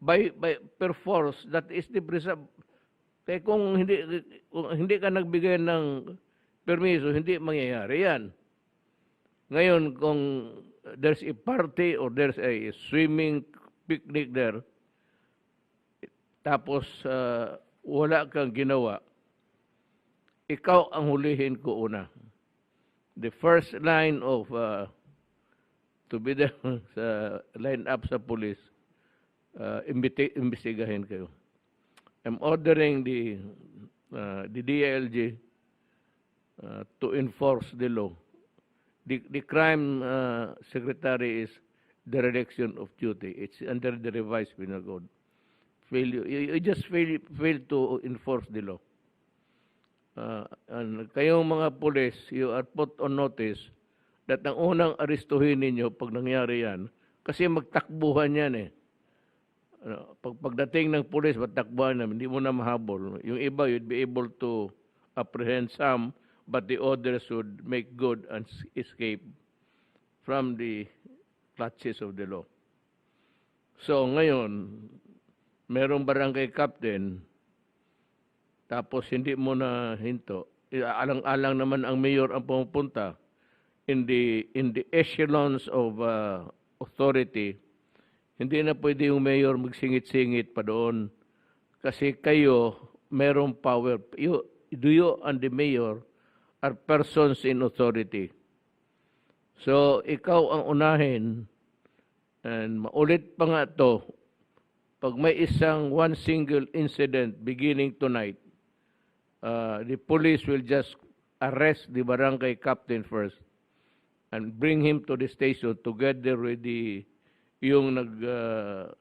by perforce, that is the presumption. Kaya kung hindi ka nagbigay ng permiso, hindi mangyayari yan. Ngayon, kung there's a party or there's a swimming picnic there, tapos wala kang ginawa, ikaw ang hulihin ko una. The first line of to be there sa line up sa police, imbestigahin kayo. I'm ordering the DILG to enforce the law. The crime secretary is dereliction of duty. It's under the revised penal code. You just fail to enforce the law. And kayong mga police, you are put on notice that ang unang aristuhin ninyo pag nangyari yan, kasi magtakbuhan yan eh. Pagdating ng police, magtakbuhan na, hindi mo na mahabol. Yung iba, you'd be able to apprehend some, but the others would make good and escape from the clutches of the law. So ngayon, merong barangay captain, tapos hindi mo na hinto. Alang-alang naman ang mayor ang pumupunta in the echelons of authority. Hindi na pwede yung mayor magsingit-singit pa doon. Kasi kayo, merong power. You and the mayor are persons in authority. So, ikaw ang unahin, and maulit pa nga to, pag may one single incident beginning tonight, the police will just arrest the barangay captain first and bring him to the station together with yung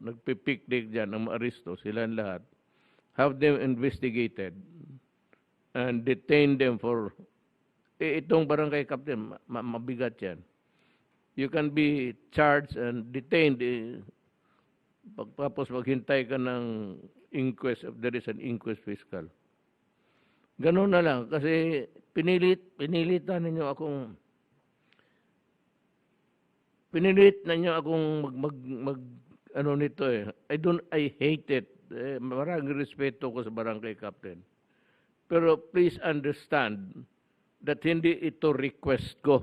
nagpipiknik dyan, ng maaresto, silang lahat. Have them investigated and detain them for, itong barangay captain, mabigat yan. You can be charged and detained, tapos maghintay ka ng inquest, if there is an inquest fiscal. Ganun na lang, kasi pinilitan ninyo akong ano nito eh. I hate it. Maraming respeto ko sa barangay captain. Pero please understand that hindi ito request ko.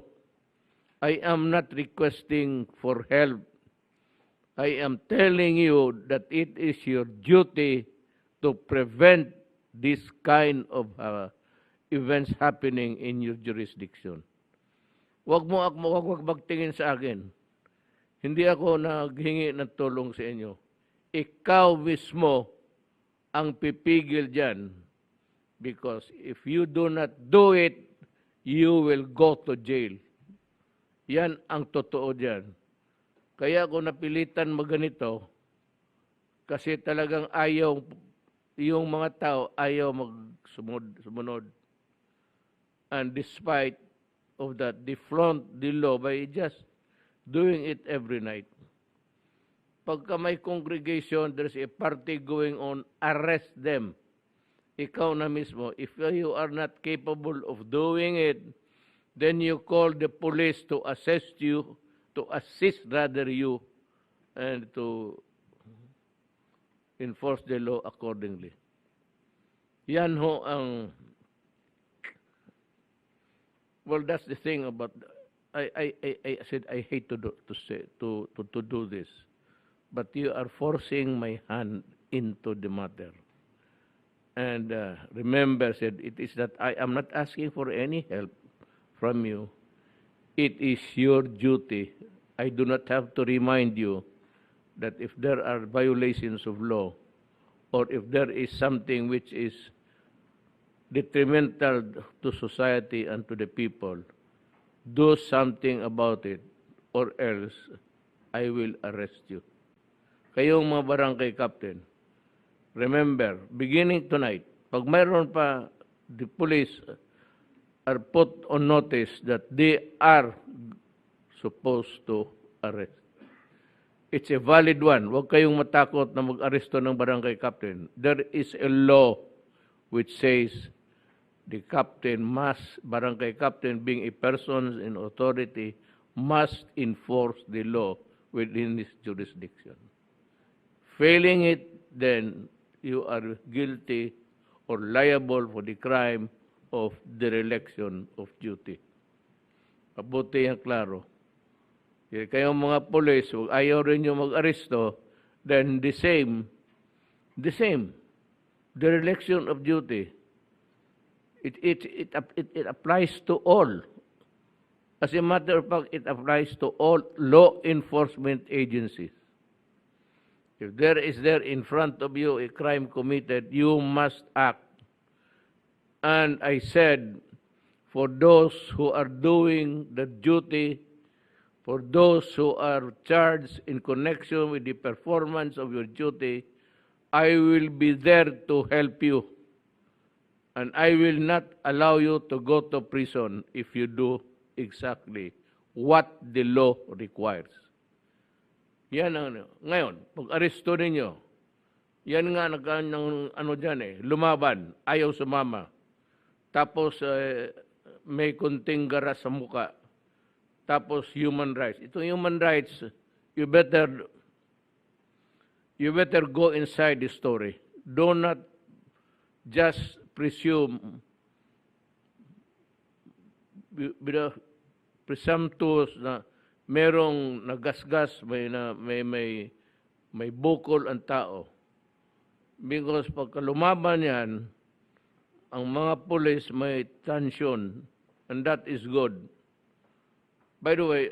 I am not requesting for help. I am telling you that it is your duty to prevent this kind of events happening in your jurisdiction. Wag magtingin sa akin. Hindi ako naghingi ng tulong sa inyo. Ikaw mismo ang pipigil dyan. Because if you do not do it, you will go to jail. Yan ang totoo dyan. Kaya ako napilitan maganito kasi talagang ayaw, yung mga tao ayaw sumunod. And despite of that, they flaunt the law by just doing it every night. Pagka may congregation, there's a party going on, arrest them. Ikaw na mismo, if you are not capable of doing it, then you call the police to assist you, to assist rather you, and to enforce the law accordingly. Yan ho ang, well, that's the thing about, I said I hate to do this, but you are forcing my hand into the matter. And remember, said, it is that I am not asking for any help from you. It is your duty. I do not have to remind you that if there are violations of law or if there is something which is detrimental to society and to the people, do something about it or else I will arrest you. Kayong mga barangay captain, remember, beginning tonight, pag mayroon pa, the police are put on notice that they are supposed to arrest. It's a valid one. Huwag kayong matakot na mag-aresto ng barangay captain. There is a law which says the captain must, barangay captain being a person in authority, must enforce the law within his jurisdiction. Failing it, then you are guilty or liable for the crime of dereliction of duty. Mabuti yan klaro. Kayong mga polis, ayaw rin nyo mag-aresto, then the same, dereliction of duty. It applies to all. As a matter of fact, it applies to all law enforcement agencies. If there is there in front of you a crime committed, you must act. And I said, for those who are doing the duty, for those who are charged in connection with the performance of your duty, I will be there to help you. And I will not allow you to go to prison if you do exactly what the law requires. Yan ang ngayon, pag-aresto ninyo, yan nga ano dyan lumaban, ayaw sumama. Tapos may kunting garas sa muka. Tapos human rights. Ito human rights, you better go inside the story. Do not just presume, presumptuous na merong nagasgas, may bukol ang tao. Because pagka lumaban yan, ang mga pulis may tension, and that is good. By the way,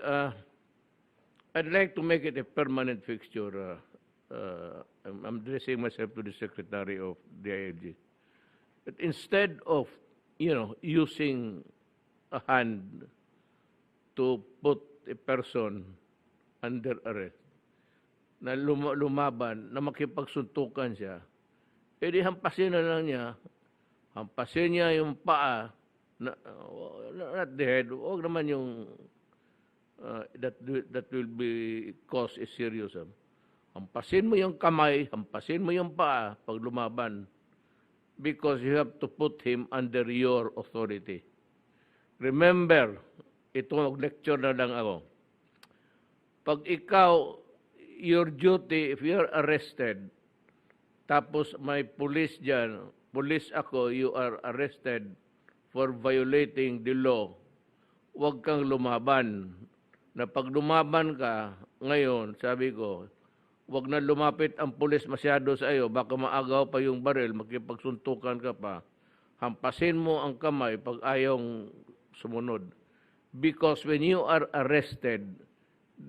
I'd like to make it a permanent fixture. I'm addressing myself to the Secretary of DILG. But instead of, using a hand to put a person under arrest, na lumaban, na makipagsuntukan siya, edi hampasin na lang niya, hampasin niya yung paa, not the head, huwag naman yung that will be cause a serious. Hampasin mo yung kamay, hampasin mo yung paa pag lumaban, because you have to put him under your authority. Remember, ito lecture na lang ako. Pag ikaw, your duty, if you're arrested, tapos may police dyan, police ako, you are arrested for violating the law, huwag kang lumaban. na pag lumaban ka, ngayon, sabi ko, wag na lumapit ang pulis masyado sa iyo, baka maagaw pa yung baril, makipagsuntukan ka pa. Hampasin mo ang kamay pag ayong sumunod. Because when you are arrested,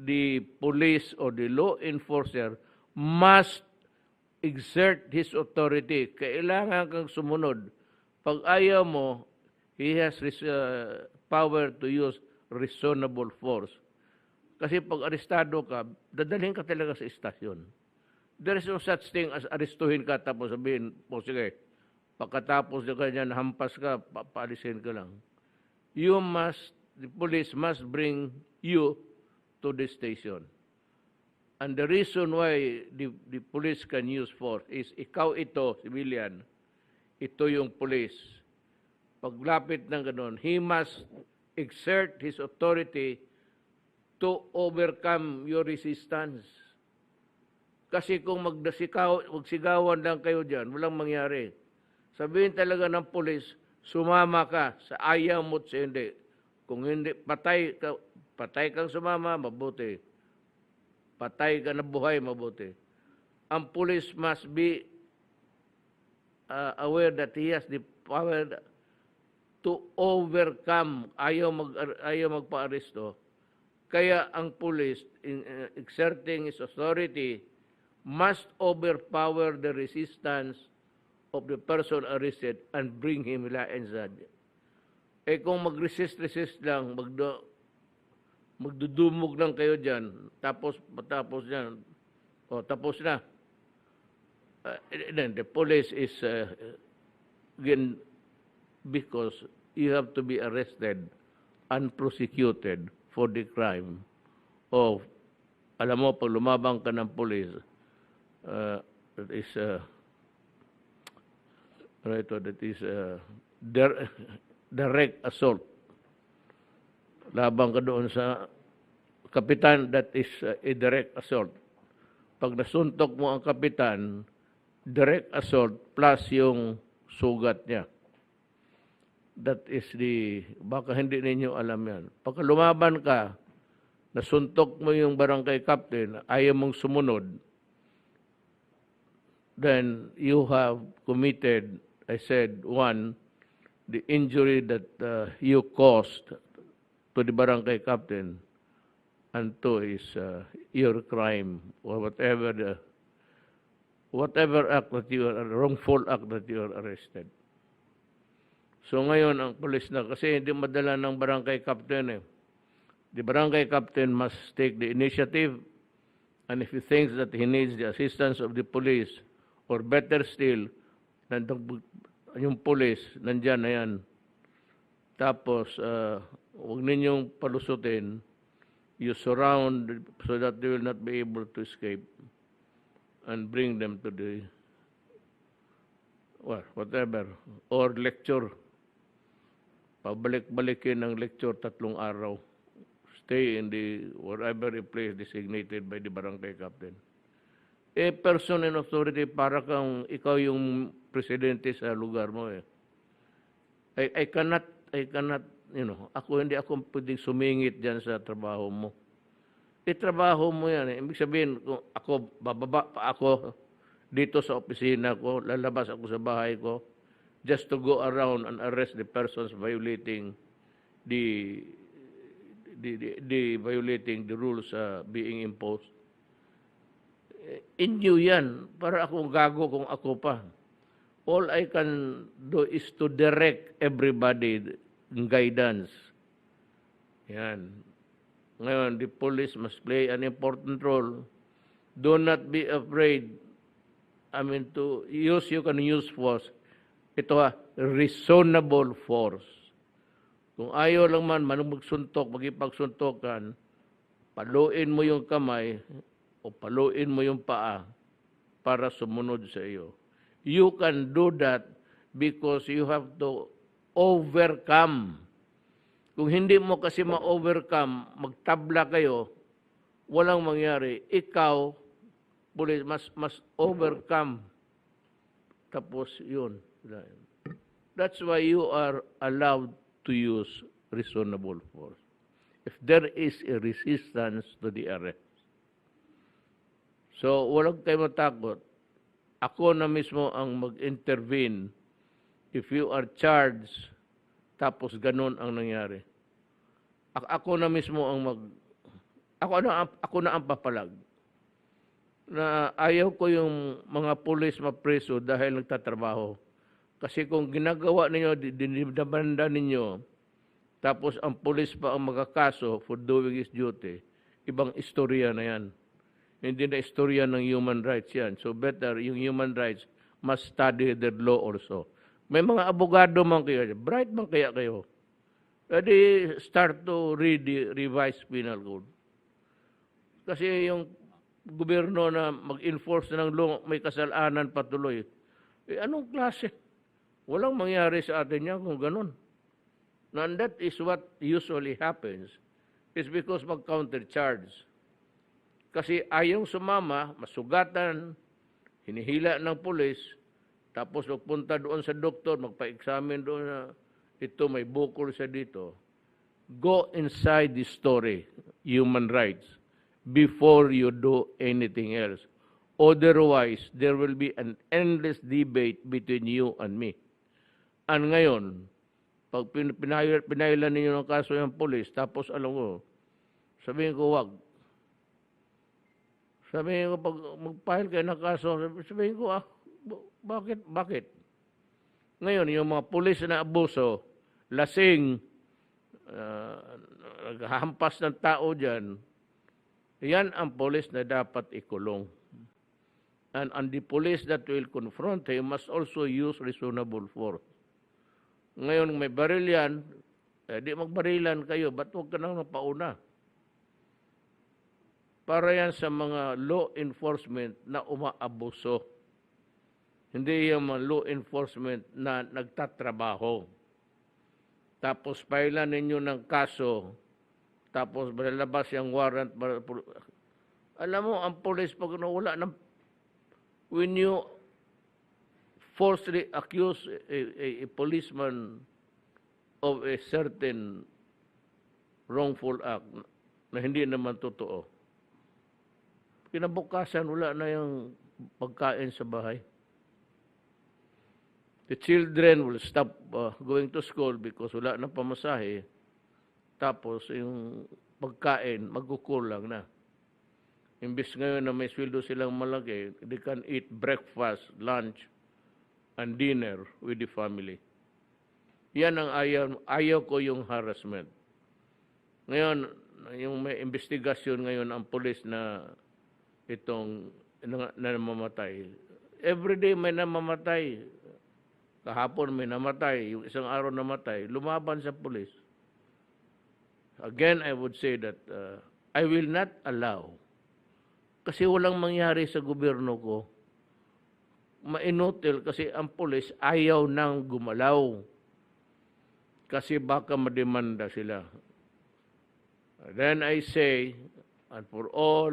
the police or the law enforcer must exert his authority. Kailangan kang sumunod. Pag ayaw mo, he has power to use reasonable force. Kasi pag arestado ka, dadalhin ka talaga sa istasyon. There is no such thing as arestuhin ka tapos sabihin, po sige, pagkatapos na ganyan, hampas ka, paalisin ka lang. The police must bring you to the station. And the reason why the police can use force is ikaw ito, civilian, ito yung police. Paglapit ng ganon, he must exert his authority to overcome your resistance. Kasi kung magsigawan lang kayo dyan, walang mangyari. Sabihin talaga ng pulis, sumama ka sa ayaw mo't sa hindi. Kung hindi, patay kang sumama, mabuti. Patay ka na buhay, mabuti. Ang pulis must be aware that he has the power to overcome, ayaw magpa-aresto. Kaya ang pulis, exerting his authority, must overpower the resistance of the person arrested and bring him inside. Eh kung mag-resist lang, magdudumog lang kayo dyan, tapos yan, tapos na. Then the police is, again, because you have to be arrested and prosecuted for the crime of, alam mo, pag lumabang ka ng police, that is direct assault. Labang ka doon sa kapitan, that is a direct assault. Pag nasuntok mo ang kapitan, direct assault plus yung sugat niya. That is baka hindi ninyo alam yan. Pag lumaban ka, nasuntok mo yung barangay captain, ayaw mong sumunod, then you have committed, I said, one, the injury that you caused to the barangay captain, and two is your crime or whatever act that you are, wrongful act that you are arrested. So ngayon, ang pulis na, kasi hindi madala ng barangay captain eh. The barangay captain must take the initiative, and if he thinks that he needs the assistance of the police, or better still, yung police, nandyan na yan. Tapos, huwag ninyong palusutin, you surround so that they will not be able to escape, and bring them to the, whatever, or lecture. Pabalik-balikin ng lecture 3 araw. Stay in the wherever a place designated by the barangay captain. A person in authority, para kang ikaw yung presidente sa lugar mo eh. I cannot, hindi ako pwedeng sumingit dyan sa trabaho mo. Trabaho mo yan eh. Ibig sabihin, kung ako, bababa pa ako dito sa opisina ko, lalabas ako sa bahay ko, just to go around and arrest the persons violating the rules being imposed. Inyo yan, para akong gago kung ako pa. All I can do is to direct everybody in guidance. Yan. Ngayon, the police must play an important role. Do not be afraid. You can use force. Ito reasonable force. Kung ayaw lang man magsuntok, magipagsuntokan, paluin mo yung kamay o paluin mo yung paa para sumunod sa iyo. You can do that because you have to overcome. Kung hindi mo kasi ma-overcome, magtabla kayo, walang mangyari. Ikaw, police, must overcome. Tapos yun. That's why you are allowed to use reasonable force. if there is a resistance to the arrest. So, walang kayo matakot. Ako na mismo ang mag-intervene if you are charged, tapos ganun ang nangyari. Ako na mismo ang ako na ang papalag. Na ayaw ko yung mga pulis mapreso dahil nagtatrabaho. Kasi kung ginagawa ninyo, dinibanda ninyo, tapos ang pulis pa ang magkakaso for doing his duty, ibang istorya na yan. Hindi na istorya ng human rights yan. So better, yung human rights must study their law also. May mga abogado man kayo, bright man kaya kayo. Edi start to read the revised penal code. Kasi yung gobyerno na mag-enforce ng law, may kasalanan patuloy. Anong klase? Walang mangyari sa atin yan kung ganun. And that is what usually happens. It's because mag-countercharge. Kasi ayaw sumama, masugatan, hinihila ng pulis, tapos magpunta doon sa doktor, magpa-examine doon na ito may bukol siya dito. Go inside the story, human rights, before you do anything else. Otherwise, there will be an endless debate between you and me. And ngayon, pag pinailan ninyo ng kaso yung pulis, tapos alam ko, sabihin ko wag. Sabihin ko, pag mag-file kayo ng kaso, sabihin ko, bakit? Ngayon, yung mga pulis na abuso, lasing, naghahampas ng tao dyan, yan ang pulis na dapat ikulong. And the police that will confront him must also use reasonable force. Ngayon, may baril yan, di magbarilan kayo, ba't huwag ka nang napauna? Para yan sa mga law enforcement na umaabuso. Hindi yung mga law enforcement na nagtatrabaho. Tapos pailan ninyo ng kaso, tapos malalabas yung warrant. Alam mo, ang police pag nawala ng when you falsely accuse a policeman of a certain wrongful act na hindi naman totoo, kinabukasan wala na yung pagkain sa bahay. The children will stop going to school because wala na pamasahe. Tapos yung pagkain magkukulang na. Imbis ngayon na may sweldo silang malaki, they can eat breakfast, lunch, and dinner with the family. Yan ang ayaw ko yung harassment. Ngayon, yung may investigasyon ngayon ang pulis na itong na namamatay. Everyday may namamatay. Kahapon may namatay, yung isang araw namatay, lumaban sa pulis. Again, I would say that I will not allow. Kasi walang mangyari sa gobyerno ko. Mainutil kasi ang pulis ayaw nang gumalaw. Kasi baka mademanda sila. Then I say, and for all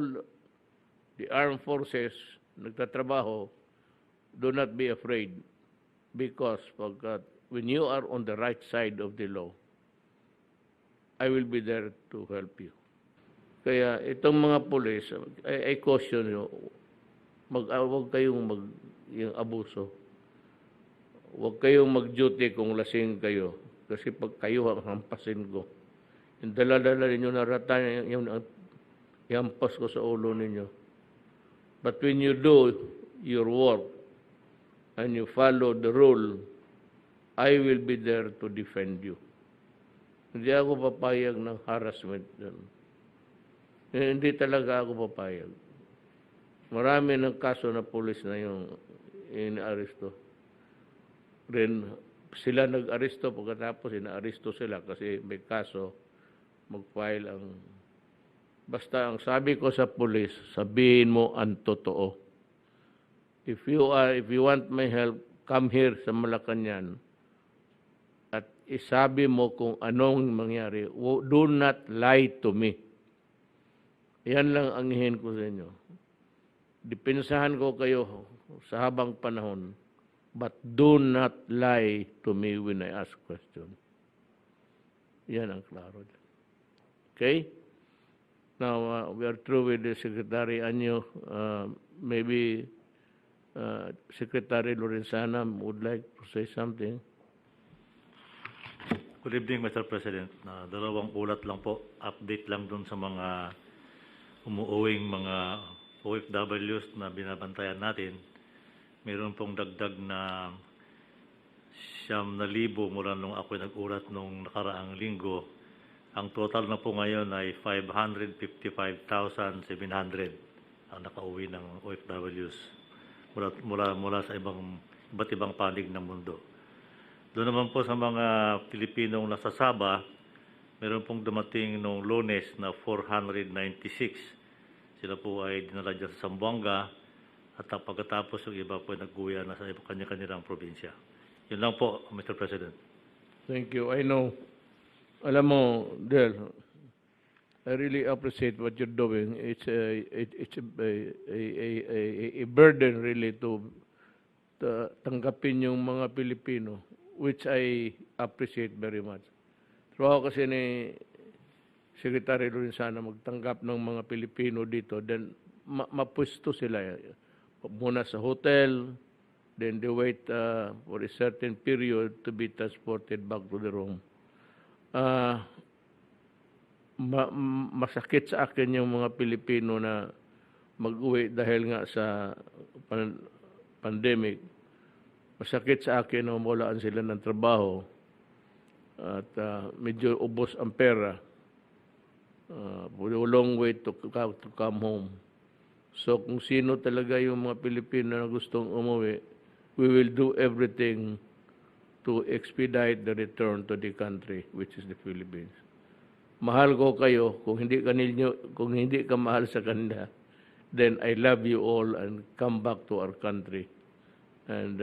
the armed forces nagtatrabaho, do not be afraid. Because when you are on the right side of the law, I will be there to help you. Kaya itong mga pulis, I caution you, huwag kayong yung abuso. Huwag kayong mag-duty kung lasing kayo. Kasi pag kayo ang hampasin ko, yung dala-dala ninyo na ratan, yung hampas ko sa ulo ninyo. But when you do your work, and you follow the rule, I will be there to defend you. Hindi ako papayag ng harassment dyan. Hindi talaga ako papayag. Marami ng kaso na pulis na yung ina-aresto. Rin, sila nag-aresto, pagkatapos ina-aresto sila kasi may kaso, mag-file ang... Basta ang sabi ko sa pulis, sabihin mo ang totoo. If you want my help, come here sa Malacanang at isabi mo kung anong mangyari. Do not lie to me. Yan lang ang hihin ko sa inyo. Dipinsahan ko kayo sa habang panahon, but do not lie to me when I ask question. Yan ang klaro. Okay? Now, we are through with the Secretary Ano. Maybe Secretary Lorenzana would like to say something. Good evening, Mr. President. Dalawang ulat lang po. Update lang dun sa mga umuuwing mga OFWs na binabantayan natin. Mayroon pong dagdag na 9,000 mula nung ako nag-ulat nung nakaraang linggo. Ang total na po ngayon ay 555,700 ang nakauwi ng OFWs mula sa iba't ibang panig ng mundo. Doon naman po sa mga Pilipinong nasa Sabah, meron pong dumating noong Lunes na 496. Sila po ay dinala dyan sa Zamboanga at pagkatapos yung iba po ay nag-uwi na sa kanya-kanilang probinsya. Yun lang po, Mr. President. Thank you. I know. Alam mo, Del, I really appreciate what you're doing. It's a burden really to tanggapin yung mga Pilipino, which I appreciate very much. Trabaho kasi ni Secretary Lorenzana magtanggap ng mga Pilipino dito, then mapwesto sila. Muna sa hotel, then they wait for a certain period to be transported back to the room. Masakit sa akin yung mga Pilipino na mag-uwi dahil nga sa pandemic. Masakit sa akin na mawalaan sila ng trabaho at medyo ubos ang pera. For a long way to come home. So kung sino talaga yung mga Pilipino na gustong umuwi, we will do everything to expedite the return to the country, which is the Philippines. Mahal ko kayo. Kung hindi ka mahal sa kanila, then I love you all and come back to our country. And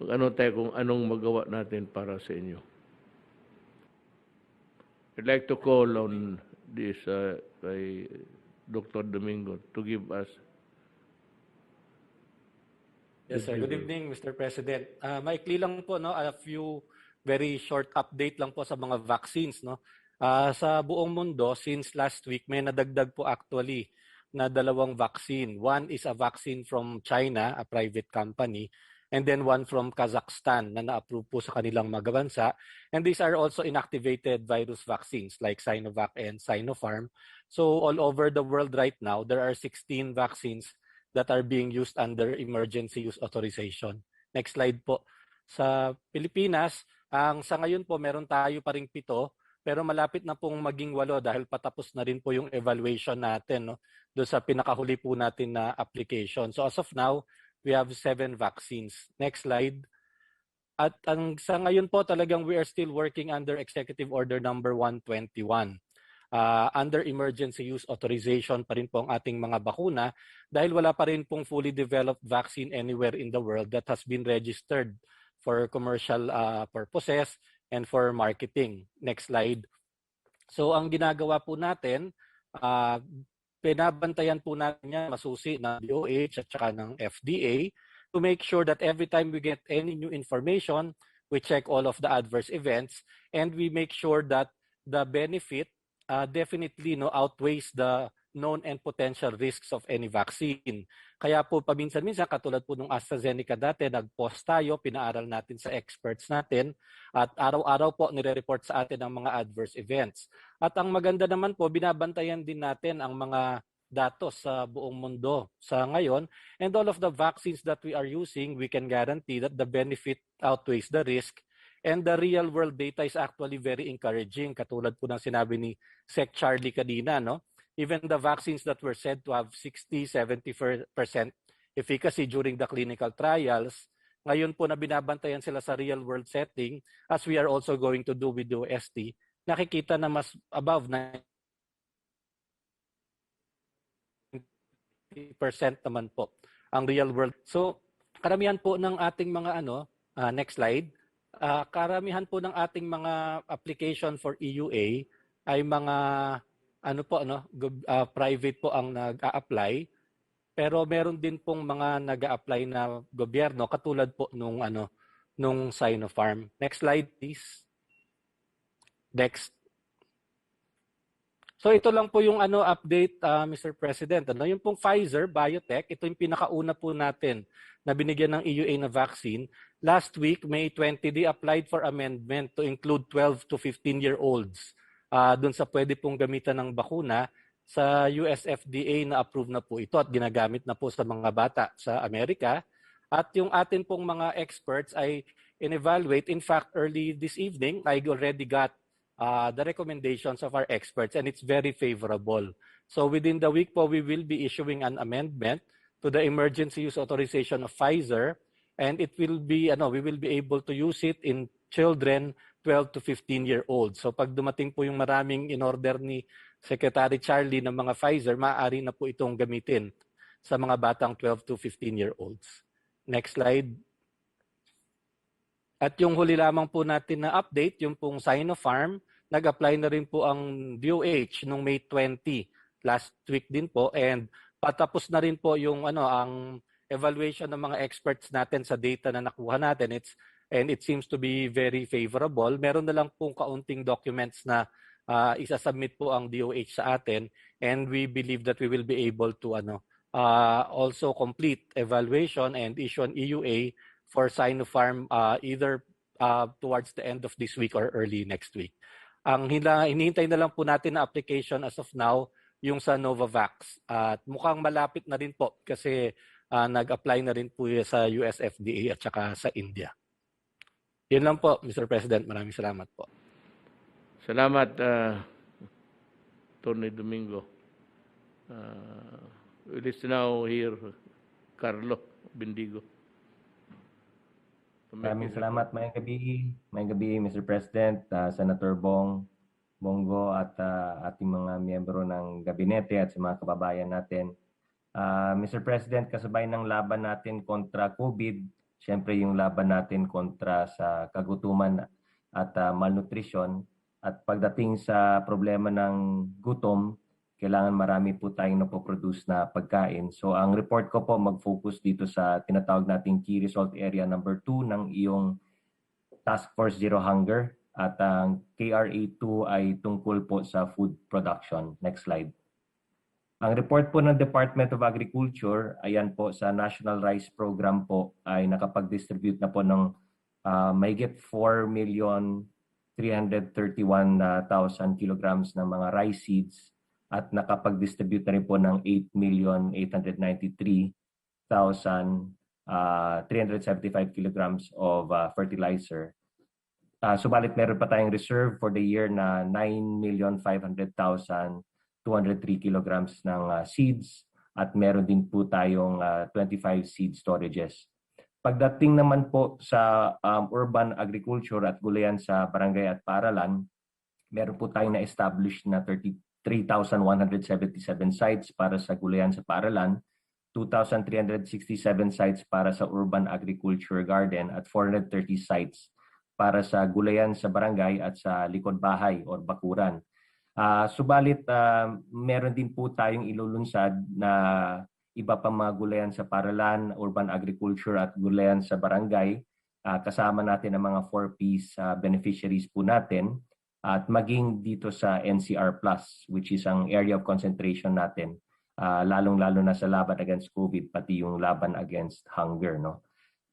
ano tayo kung anong magawa natin para sa inyo. I'd like to call on this by Dr. Domingo to give us. Yes, sir. Good evening, Mr. President. Maikli lang po, no, a few very short update lang po sa mga vaccines, no. Sa buong mundo, since last week, may nadagdag po actually na 2 vaccine. One is a vaccine from China, a private company, and then one from Kazakhstan na na-approve po sa kanilang mga bansa. And these are also inactivated virus vaccines like Sinovac and Sinopharm. So all over the world right now, there are 16 vaccines that are being used under emergency use authorization. Next slide po. Sa Pilipinas, sa ngayon po meron tayo pa ring 7, pero malapit na pong maging 8 dahil patapos na rin po yung evaluation natin, no, doon sa pinakahuli po natin na application. So as of now, we have 7 vaccines. Next slide. At sa ngayon po talagang we are still working under Executive Order number 121. Under emergency use authorization pa rin po ang ating mga bakuna dahil wala pa rin pong fully developed vaccine anywhere in the world that has been registered for commercial purposes and for marketing. Next slide. So ang ginagawa po natin, pinabantayan po natin yan masusi ng DOH at saka ng FDA to make sure that every time we get any new information, we check all of the adverse events and we make sure that the benefit definitely outweighs the known and potential risks of any vaccine. Kaya po paminsan-minsan, katulad po nung AstraZeneca dati, nag-post tayo, pinaaral natin sa experts natin, at araw-araw po nire-report sa atin ang mga adverse events. At ang maganda naman po, binabantayan din natin ang mga datos sa buong mundo sa ngayon. And all of the vaccines that we are using, we can guarantee that the benefit outweighs the risk. And the real world data is actually very encouraging. Katulad po ng sinabi ni Sec. Charlie kanina, no? Even the vaccines that were said to have 60-70% efficacy during the clinical trials, ngayon po na binabantayan sila sa real world setting, as we are also going to do with the OST, nakikita na mas above 90% naman po ang real world. So, karamihan po ng ating mga next slide, karamihan po ng ating mga application for EUA ay mga private po ang nag-a-apply, pero meron din pong mga nag-a-apply na gobyerno katulad po nung Sinopharm. Next slide please. Next. So ito lang po yung update, Mr. President. Yung pong Pfizer Biotech, ito yung pinakauna po natin na binigyan ng EUA na vaccine. Last week, May 20, they applied for amendment to include 12 to 15-year-olds dun sa pwede pong gamitan ng bakuna. Sa US FDA na approve na po ito at ginagamit na po sa mga bata sa Amerika. At yung atin pong mga experts ay in-evaluate. In fact, early this evening, I already got the recommendations of our experts and it's very favorable. So within the week po, we will be issuing an amendment to the emergency use authorization of Pfizer, and it will be, we will be able to use it in children 12 to 15-year-olds. So pag dumating po yung maraming in-order ni Secretary Charlie ng mga Pfizer, maaari na po itong gamitin sa mga batang 12 to 15-year-olds. Next slide. At yung huli lamang po natin na update, yung pong Sinopharm, nag-apply na rin po ang DOH noong May 20, last week din po, and patapos na rin po yung ang evaluation ng mga experts natin sa data na nakuha natin. And it seems to be very favorable. Meron na lang pong kaunting documents na isa-submit po ang DOH sa atin, and we believe that we will be able to also complete evaluation and issue an EUA for Sinopharm either towards the end of this week or early next week. Ang hinihintay na lang po natin na application as of now, yung sa Novavax. At mukhang malapit na rin po kasi nag-apply na rin po sa US FDA at saka sa India. Yun lang po, Mr. President. Maraming salamat po. Salamat, Tony Domingo. Let's now hear Carlo Bendigo. Maraming salamat. Mayang gabi, Mr. President, Senator Bongo at ating mga miyembro ng gabinete at sa mga kababayan natin. Mr. President, kasabay ng laban natin kontra COVID, siyempre yung laban natin kontra sa kagutuman at malnutrition. At pagdating sa problema ng gutom, kailangan marami po tayong napoproduce na pagkain. So ang report ko po mag-focus dito sa tinatawag nating Key Result Area number 2 ng iyong Task Force Zero Hunger. At ang KRA2 ay tungkol po sa food production. Next slide. Ang report po ng Department of Agriculture, ayan po sa National Rice Program po ay nakapag-distribute na po ng mahigit 4,331,000 kilograms ng mga rice seeds at nakapag-distribute na rin po ng 8,893,375 kilograms of fertilizer. Subalit meron pa tayong reserve for the year na 9,500,203 kilograms ng seeds at meron din po tayong 25 seed storages. Pagdating naman po sa urban agriculture at gulayan sa barangay at paaralan, meron po tayong na-establish na 33,177 sites para sa gulayan sa paaralan, 2,367 sites para sa urban agriculture garden at 430 sites para sa gulayan sa barangay at sa likod bahay o bakuran. Subalit meron din po tayong ilulunsad na iba pang mga gulayan sa paaralan, urban agriculture at gulayan sa barangay. Kasama natin ang mga 4Ps beneficiaries po natin at maging dito sa NCR Plus, which is ang area of concentration natin, lalong-lalo na sa laban against COVID, pati yung laban against hunger, no,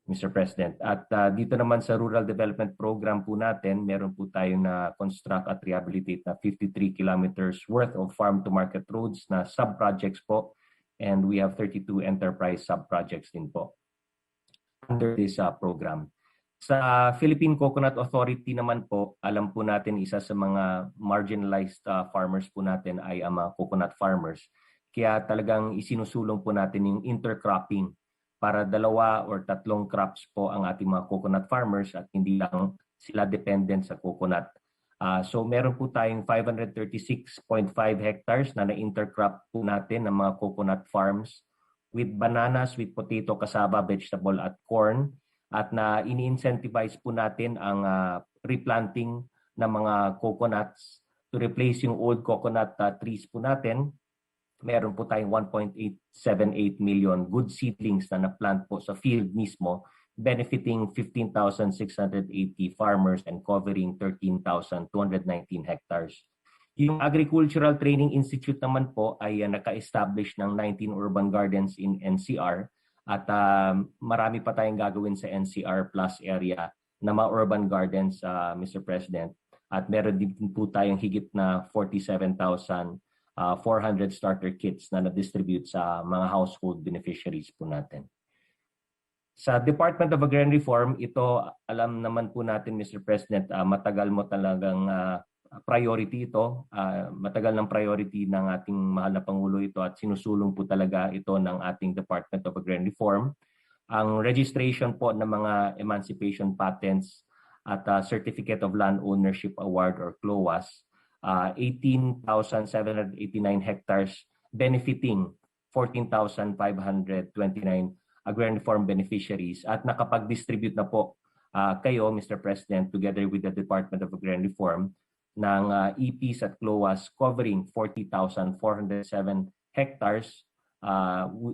Mr. President. At dito naman sa Rural Development Program po natin, meron po tayo na construct at rehabilitate na 53 kilometers worth of farm-to-market roads na sub-projects po. And we have 32 enterprise sub-projects din po under this program. Sa Philippine Coconut Authority naman po, alam po natin isa sa mga marginalized farmers po natin ay ang mga coconut farmers. Kaya talagang isinusulong po natin yung intercropping para 2 or 3 crops po ang ating mga coconut farmers at hindi lang sila dependent sa coconut. So meron po tayong 536.5 hectares na na-intercrop po natin ng mga coconut farms with banana, sweet potato, cassava, vegetable at corn. At na ini-incentivize po natin ang replanting ng mga coconuts to replace yung old coconut trees po natin. Meron po tayong 1.878 million good seedlings na na-plant po sa field mismo, benefiting 15,680 farmers and covering 13,219 hectares. Yung Agricultural Training Institute naman po ay naka-establish ng 19 urban gardens in NCR at marami pa tayong gagawin sa NCR plus area na mga urban gardens, Mr. President. At meron din po tayong higit na 47,400 starter kits na na-distribute sa mga household beneficiaries po natin. Sa Department of Agrarian Reform, ito alam naman po natin, Mr. President, matagal mo talagang priority ito. Matagal ng priority ng ating mahal na Pangulo ito at sinusulong po talaga ito ng ating Department of Agrarian Reform. Ang registration po ng mga emancipation patents at Certificate of Land Ownership Award or CLOAS, 18,789 hectares benefiting 14,529 agrarian reform beneficiaries at nakapag-distribute na po kayo, Mr. President, together with the Department of Agrarian Reform ng EPs at CLOAS covering 40,407 hectares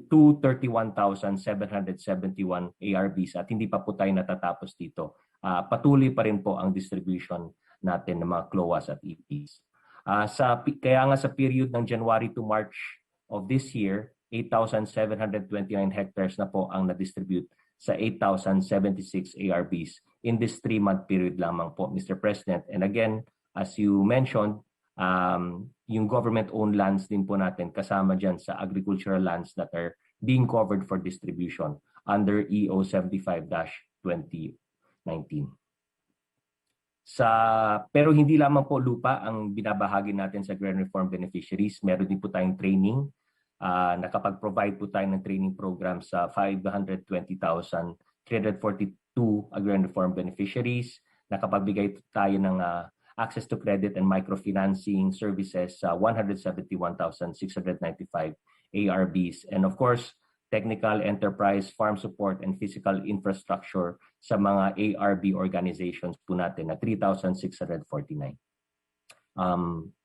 to 31,771 ARBs at hindi pa po tayo natatapos dito. Patuloy pa rin po ang distribution natin ng mga CLOAS at EPs. Kaya nga sa period ng January to March of this year, 8,729 hectares na po ang na-distribute sa 8,076 ARBs in this 3-month period lamang po, Mr. President. And again, as you mentioned, yung government-owned lands din po natin kasama dyan sa agricultural lands that are being covered for distribution under EO 75-2019. Pero hindi lamang po lupa ang binabahagi natin sa agrarian reform beneficiaries. Meron din po tayong training. Nakapag-provide po tayo ng training program sa 520,342 agrarian reform beneficiaries. Nakapagbigay tayo ng access to credit and microfinancing services sa 171,695 ARBs. And of course, technical, enterprise, farm support, and physical infrastructure sa mga ARB organizations po natin na 3,649.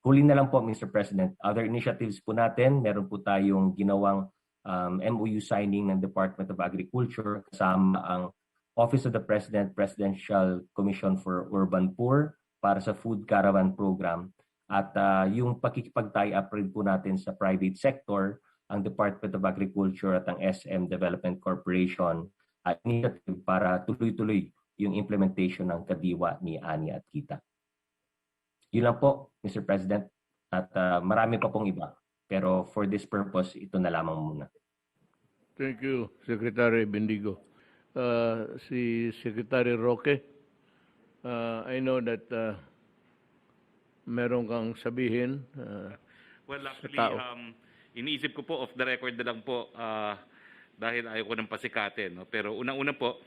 Huli na lang po, Mr. President, other initiatives po natin, meron po tayong ginawang MOU signing ng Department of Agriculture kasama ang Office of the President, Presidential Commission for Urban Poor para sa Food Caravan Program at yung pakikipag-tie-up rin po natin sa private sector, ang Department of Agriculture at ang SM Development Corporation initiative para tuloy-tuloy yung implementation ng kadiwa ni Ani at Kita. Yun lang po, Mr. President, at marami pa pong iba. Pero for this purpose, ito na lamang muna. Thank you, Secretary Bendigo. Si Secretary Roque, I know that meron kang sabihin well, actually, sa tao. Iniisip ko po off the record na lang po dahil ayaw ko ng pasikatin. No? Pero unang-una po,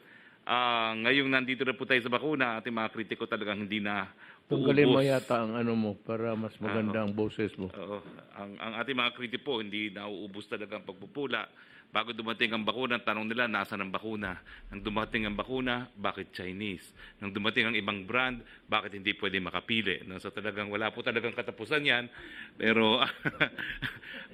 ngayong nandito na po tayo sa bakuna, ating mga kritiko talagang hindi na tunggalin mo yata ang ano mo para mas maganda ang boses mo. Ang ating mga kritiko po, hindi nauubos talaga ang pagpupula. Bago dumating ang bakuna, tanong nila, nasaan ang bakuna? Nang dumating ang bakuna, bakit Chinese? Nang dumating ang ibang brand, bakit hindi pwede makapili? No? So talagang wala po talagang katapusan yan. Pero,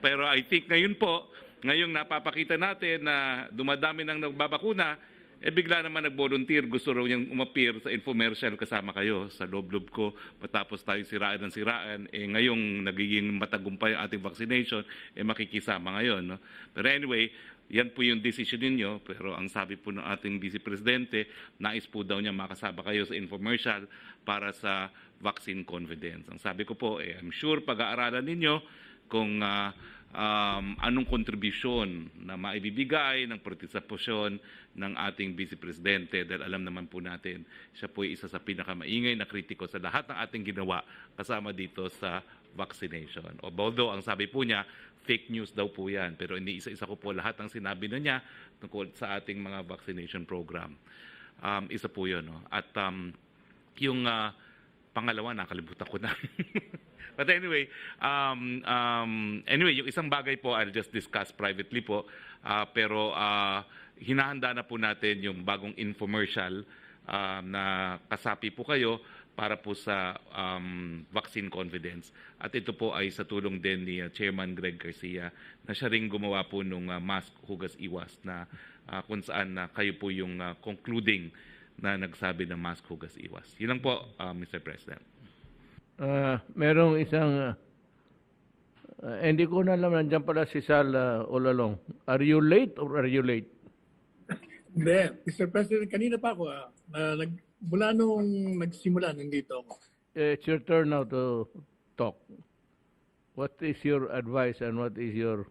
pero I think ngayon po, ngayong napapakita natin na dumadami nang nagbabakuna, bigla naman nag-volunteer, gusto raw niyang umappear sa infomercial kasama kayo sa loob-loob ko, matapos tayo siraan ng siraan, ngayong nagiging matagumpay ang ating vaccination, makikisama ngayon. No? Pero anyway, yan po yung decision ninyo, pero ang sabi po ng ating Vice Presidente, nais po daw niya makasama kayo sa infomercial para sa vaccine confidence. Ang sabi ko po, I'm sure pag-aaralan ninyo kung anong kontribusyon na maibibigay ng partisipasyon ng ating Vice Presidente dahil alam naman po natin siya po ay isa sa pinakamaingay na kritiko sa lahat ng ating ginawa kasama dito sa vaccination. Although ang sabi po niya, fake news daw po yan, pero hindi isa-isa ko po lahat ng sinabi na niya tungkol sa ating mga vaccination program. Isa po yun. No? At yung pangalawa, nakalimutan ko na. But anyway, yung isang bagay po, I'll just discuss privately po. Pero hinahanda na po natin yung bagong infomercial na kasapi po kayo para po sa vaccine confidence. At ito po ay sa tulong din ni Chairman Greg Garcia na siya ring gumawa po nung mask, hugas, iwas na kung saan kayo po yung concluding na nagsabi ng mask, hugas, iwas. Yun lang po, Mr. President. Merong isang, hindi ko na alam, nandiyan pala si Sal all along. Are you late or are you late? Hindi, Mr. President, kanina pa ako, mula nung nagsimula, nandito ako. It's your turn now to talk. What is your advice and what is your...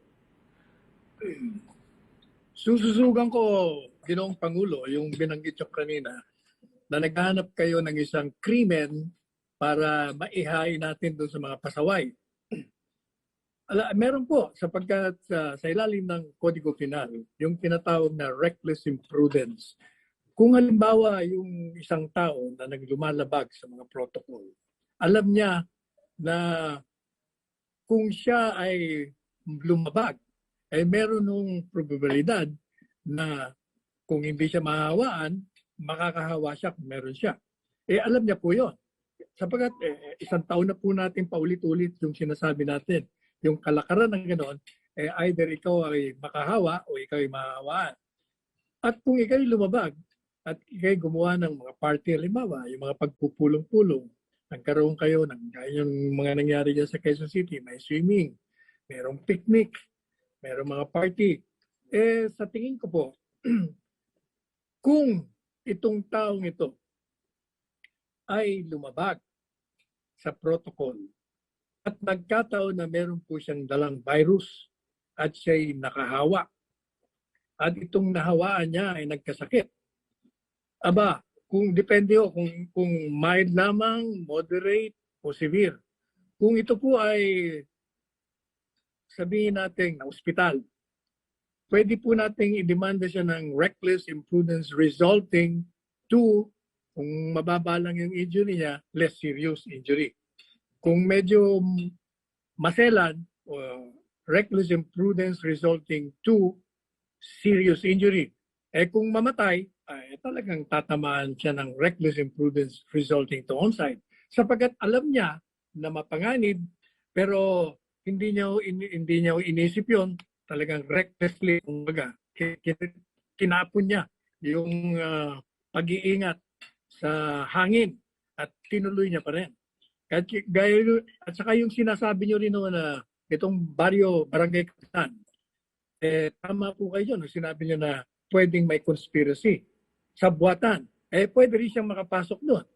Sususugan ko, Ginoong Pangulo, yung binanggit nyo kanina, na naghahanap kayo ng isang krimen para maihain natin doon sa mga pasaway. Meron po, sapagkat sa ilalim ng Kodigo Penal, yung tinatawag na reckless imprudence. Kung halimbawa yung isang tao na naglumalabag sa mga protocol, alam niya na kung siya ay lumabag, ay meron ng probabilidad na kung hindi siya mahawaan, makakahawa siya kung meron siya. Alam niya po yun. Sapagkat isang taon na po natin paulit-ulit yung sinasabi natin. Yung kalakaran ng gano'n, either ikaw ay makahawa o ikaw ay mahahawaan. At kung ikaw ay lumabag at ikaw ay gumawa ng mga party, halimbawa, yung mga pagpupulong-pulong, nagkaroon kayo ng yung mga nangyari dyan sa Quezon City, may swimming, mayroong picnic, mayroong mga party. Sa tingin ko po, kung itong taong ito ay lumabag sa protocol at nagkataon na meron po siyang dalang virus at siya'y nakahawa at itong nahawaan niya ay nagkasakit. Aba, kung depende ho, kung mild lamang, moderate o severe. Kung ito po ay sabihin natin na ospital, pwede po nating i-demanda siya ng reckless imprudence resulting to, kung mababa lang yung injury niya, less serious injury. Kung medyo maselan, reckless imprudence resulting to serious injury. Kung mamatay, talagang tatamaan siya ng reckless imprudence resulting to homicide. Sapagkat alam niya na mapanganib, pero hindi niya inisip yun, talagang recklessly, kumbaga, kinapon niya yung pag-iingat sa hangin at tinuloy niya pa rin. At saka yung sinasabi niyo rin na itong barangay kapitan, tama po kayo dyan. Sinabi niyo na pwedeng may conspiracy sa buwatan. Pwede rin siyang makapasok doon.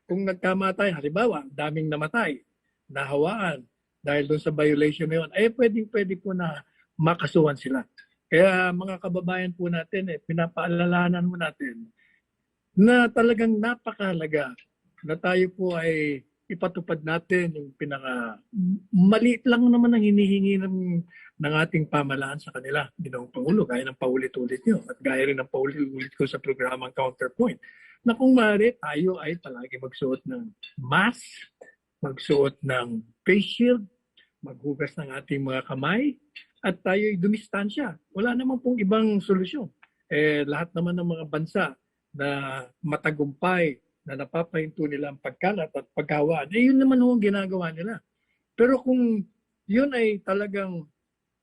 Kung nagkamatay, halimbawa, daming namatay, nahawaan, dahil doon sa violation na yun, pwede po na makasuhan sila. Kaya mga kababayan po natin, pinapaalalahanan mo natin na talagang napakahalaga na tayo po ay ipatupad natin yung maliit lang naman ang hinihingi ng ating pamahalaan sa kanila. Ginoong Pangulo, gaya ng paulit-ulit nyo at gaya rin ng paulit-ulit ko sa programang Counterpoint, na kung maaari tayo ay palagi magsuot ng mask, magsuot ng face shield, maghugas ng ating mga kamay, at tayo ay dumistansya. Wala naman pong ibang solusyon. Lahat naman ng mga bansa na matagumpay, na napapahinto nila ang pagkalat at paghawaan, yun naman ang ginagawa nila. Pero kung yun ay talagang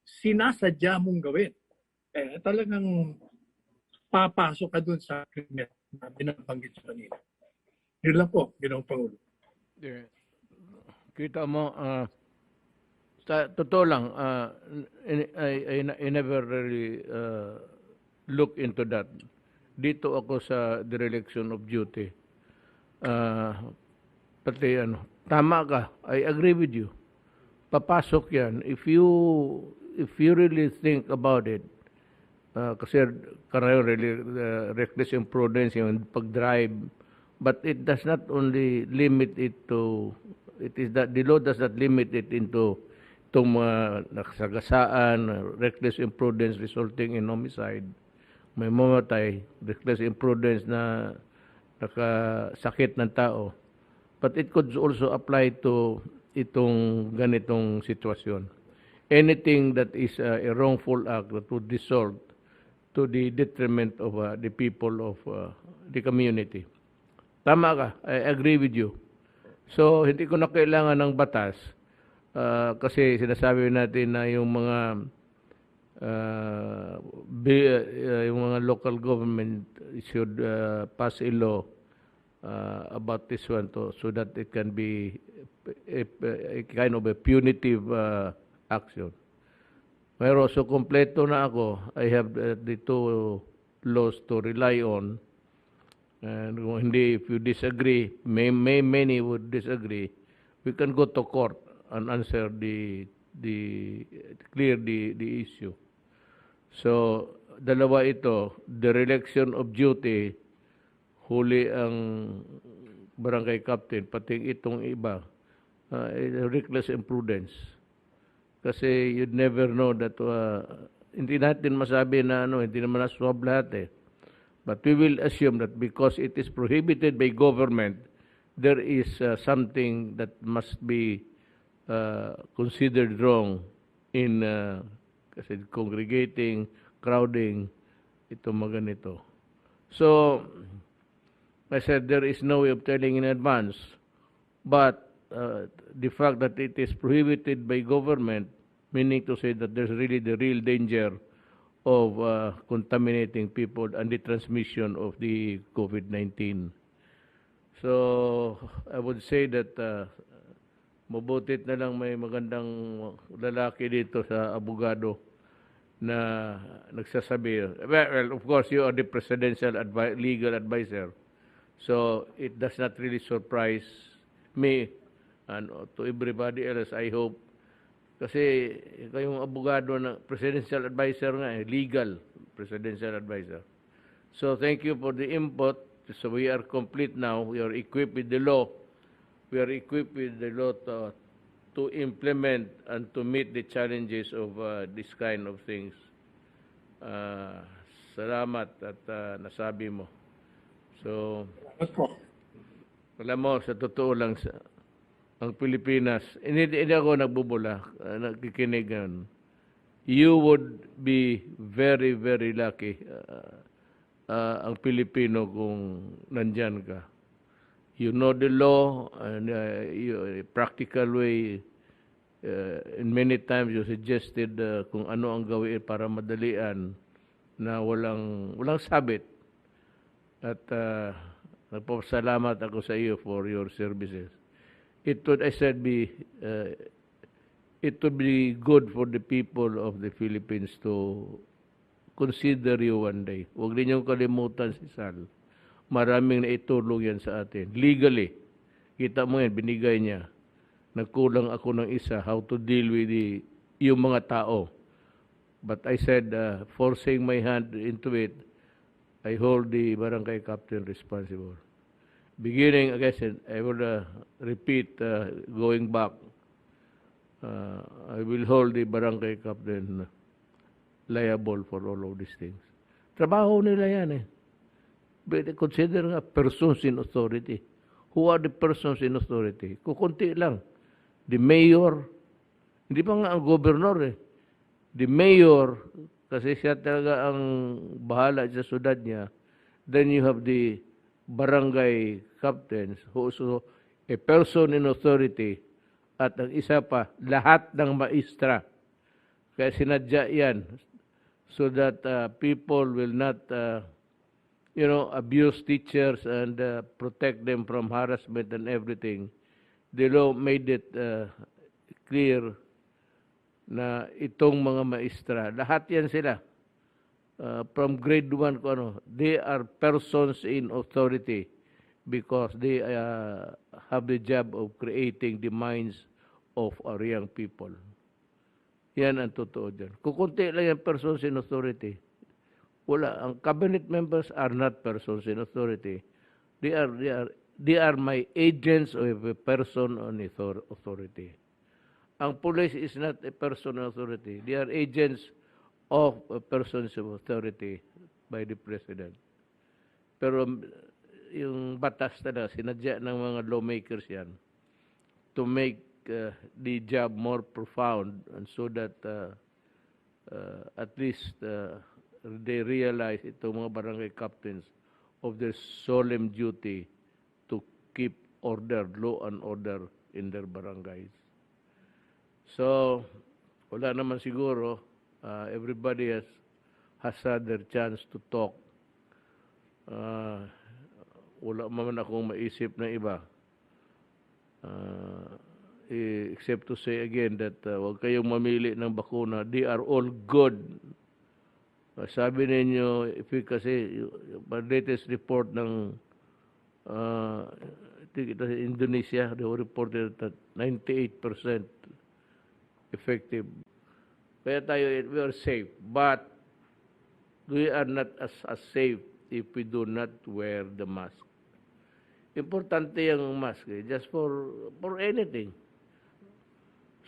sinasadya mong gawin, talagang papasok ka dun sa krimen na binabanggit sa kanina. Yun lang po, Ginoong Pangulo. Kita mo, totoo lang, I never really look into that. Dito ako sa dereliction of duty. Pati tama ka, I agree with you. Papasok yan. If you really think about it, kasi karayo really reckless imprudence yung pag-drive, but it does not only limit it to, the law does not limit it into itong mga nakasagasaan, reckless imprudence resulting in homicide, may mamatay, reckless imprudence na nakasakit ng tao. But it could also apply to itong ganitong sitwasyon. Anything that is a wrongful act that would result to the detriment of the people of the community. Tama ka, I agree with you. So, hindi ko na kailangan ng batas kasi sinasabi natin na yung mga local government should pass a law about this one so that it can be a kind of a punitive action. Pero so kompleto na ako, I have the two laws to rely on. And kung hindi, if you disagree, many would disagree, we can go to court and answer clear the issue. So, dalawa ito, dereliction of duty, huli ang barangay captain, pati itong iba, reckless imprudence. Kasi you'd never know that, hindi natin masabi na hindi naman na-swab lahat eh. But we will assume that because it is prohibited by government, there is something that must be considered wrong in kasi congregating, crowding, ito mga ganito. So, I said there is no way of telling in advance, but the fact that it is prohibited by government, meaning to say that there's really the real danger of contaminating people and the transmission of the COVID-19. So, I would say that mabutit na lang may magandang lalaki dito sa abogado na nagsasabi. Well, of course, you are the presidential legal advisor. So, it does not really surprise me and to everybody else, I hope. Kasi kayong abogado na presidential advisor nga, legal presidential advisor. So thank you for the input. So we are complete now. We are equipped with the law. We are equipped with the law to implement and to meet the challenges of this kind of things. Salamat at nasabi mo. So, alam mo, sa totoo lang, ang Pilipinas, hindi ako nagbubula, nakikinig ngayon. You would be very, very lucky ang Pilipino kung nandyan ka. You know the law, and practical way, and many times you suggested kung ano ang gawin para madalian na walang sabit. At nagpapasalamat ako sa iyo for your services. It would, I said, it would be good for the people of the Philippines to consider you one day. Huwag ninyong kalimutan si Sal. Maraming naitulong yan sa atin. Legally, kita mo yan, binigay niya. Nagkulang ako ng isa, how to deal with yung mga tao. But I said, forcing my hand into it, I hold the barangay captain responsible. Beginning, again, I will repeat, going back, I will hold the barangay captain liable for all of these things. Trabaho nila yan eh. But consider nga persons in authority. Who are the persons in authority? Kukunti lang. The mayor, hindi pa nga ang gobernador eh. The mayor, kasi siya talaga ang bahala sa syudad niya. Then you have the barangay captains, who also a person in authority, at ang isa pa, lahat ng maestra. Kaya sinadya yan so that people will not abuse teachers and protect them from harassment and everything. The law made it clear na itong mga maestra, lahat yan sila. From grade 1 they are persons in authority because they have the job of creating the minds of our young people. Yan ang totoo dyan. Kukunti lang yung persons in authority. Wala. Ang cabinet members are not persons in authority. They are my agents of a person on authority. Ang police is not a person on authority. They are agents of persons of authority by the President. Pero yung batas talaga, sinadya ng mga lawmakers yan to make the job more profound and so that at least they realize itong mga barangay captains of their solemn duty to keep order, law and order in their barangays. So, wala naman siguro. Everybody has had their chance to talk. wala man akong maisip na iba. Except to say again that huwag kayong mamili ng bakuna. They are all good. Sabi ninyo, efficacy, yung latest report ng I think it was Indonesia, they reported that 98% effective. Kaya tayo, we are safe. But we are not as safe if we do not wear the mask. Importante yung mask, just for anything.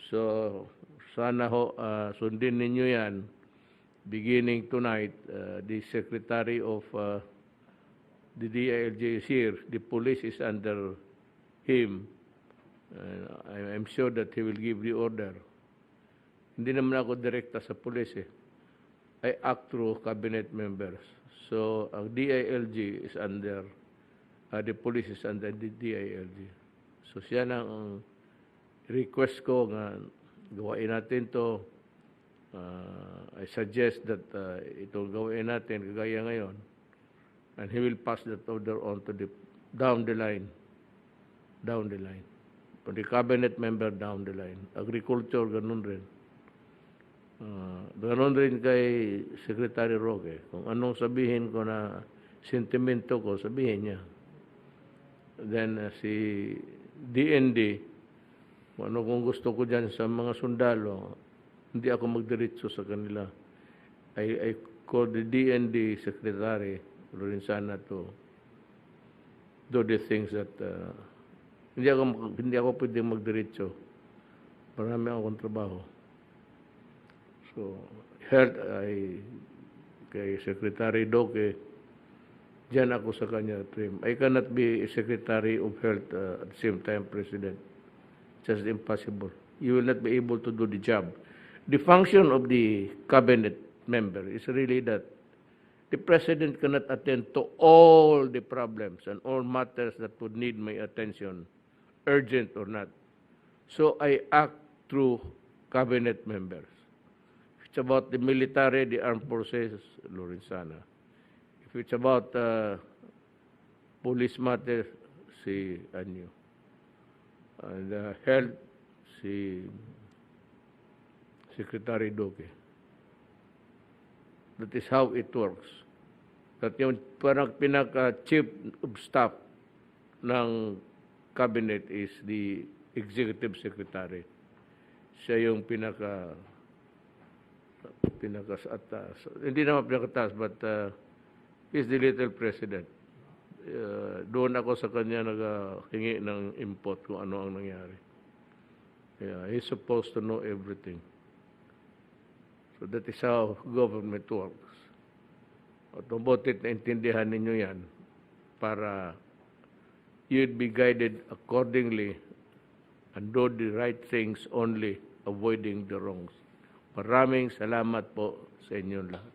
So, sana ho, sundin ninyo yan. Beginning tonight, the Secretary of the DILG is here. The police is under him. I'm sure that he will give the order. Hindi naman ako direkta sa police. I act through cabinet members. So, ang DILG is under, the police is under the DILG. So, siya na ang request ko nga gawain natin to. I suggest that itong gawain natin kagaya ngayon. And he will pass that order on to the down the line. To the cabinet member down the line. Agriculture, ganun rin. Ganun rin kay Secretary Roque. Kung anong sabihin ko na sentimento ko, sabihin niya. Then si DND, kung ano kung gusto ko dyan sa mga sundalo, hindi ako magdiretso sa kanila. I call the DND Secretary rin sana to do the things that hindi ako pwedeng magdiretso. Marami akong trabaho. So, health kay Secretary Doke, dyan ako sa kanya trim. I cannot be a Secretary of Health at the same time President. Just impossible. You will not be able to do the job. The function of the cabinet member is really that the President cannot attend to all the problems and all matters that would need my attention, urgent or not. So I act through cabinet members. If it's about the military, the armed forces, Lorenzana. If it's about police matters, si Anyo. And health, si Secretary Doke. That is how it works. That yung parang pinaka-chief of staff ng cabinet is the executive secretary. Siya yung pinaka atas. Hindi naman pinaka-taas, but he's the little president. Doon ako sa kanya naghingi ng input kung ano ang nangyari. He's supposed to know everything. So that is how government works. At mabutit na intindihan ninyo yan para you'd be guided accordingly and do the right things only, avoiding the wrongs. Maraming salamat po sa inyong lahat.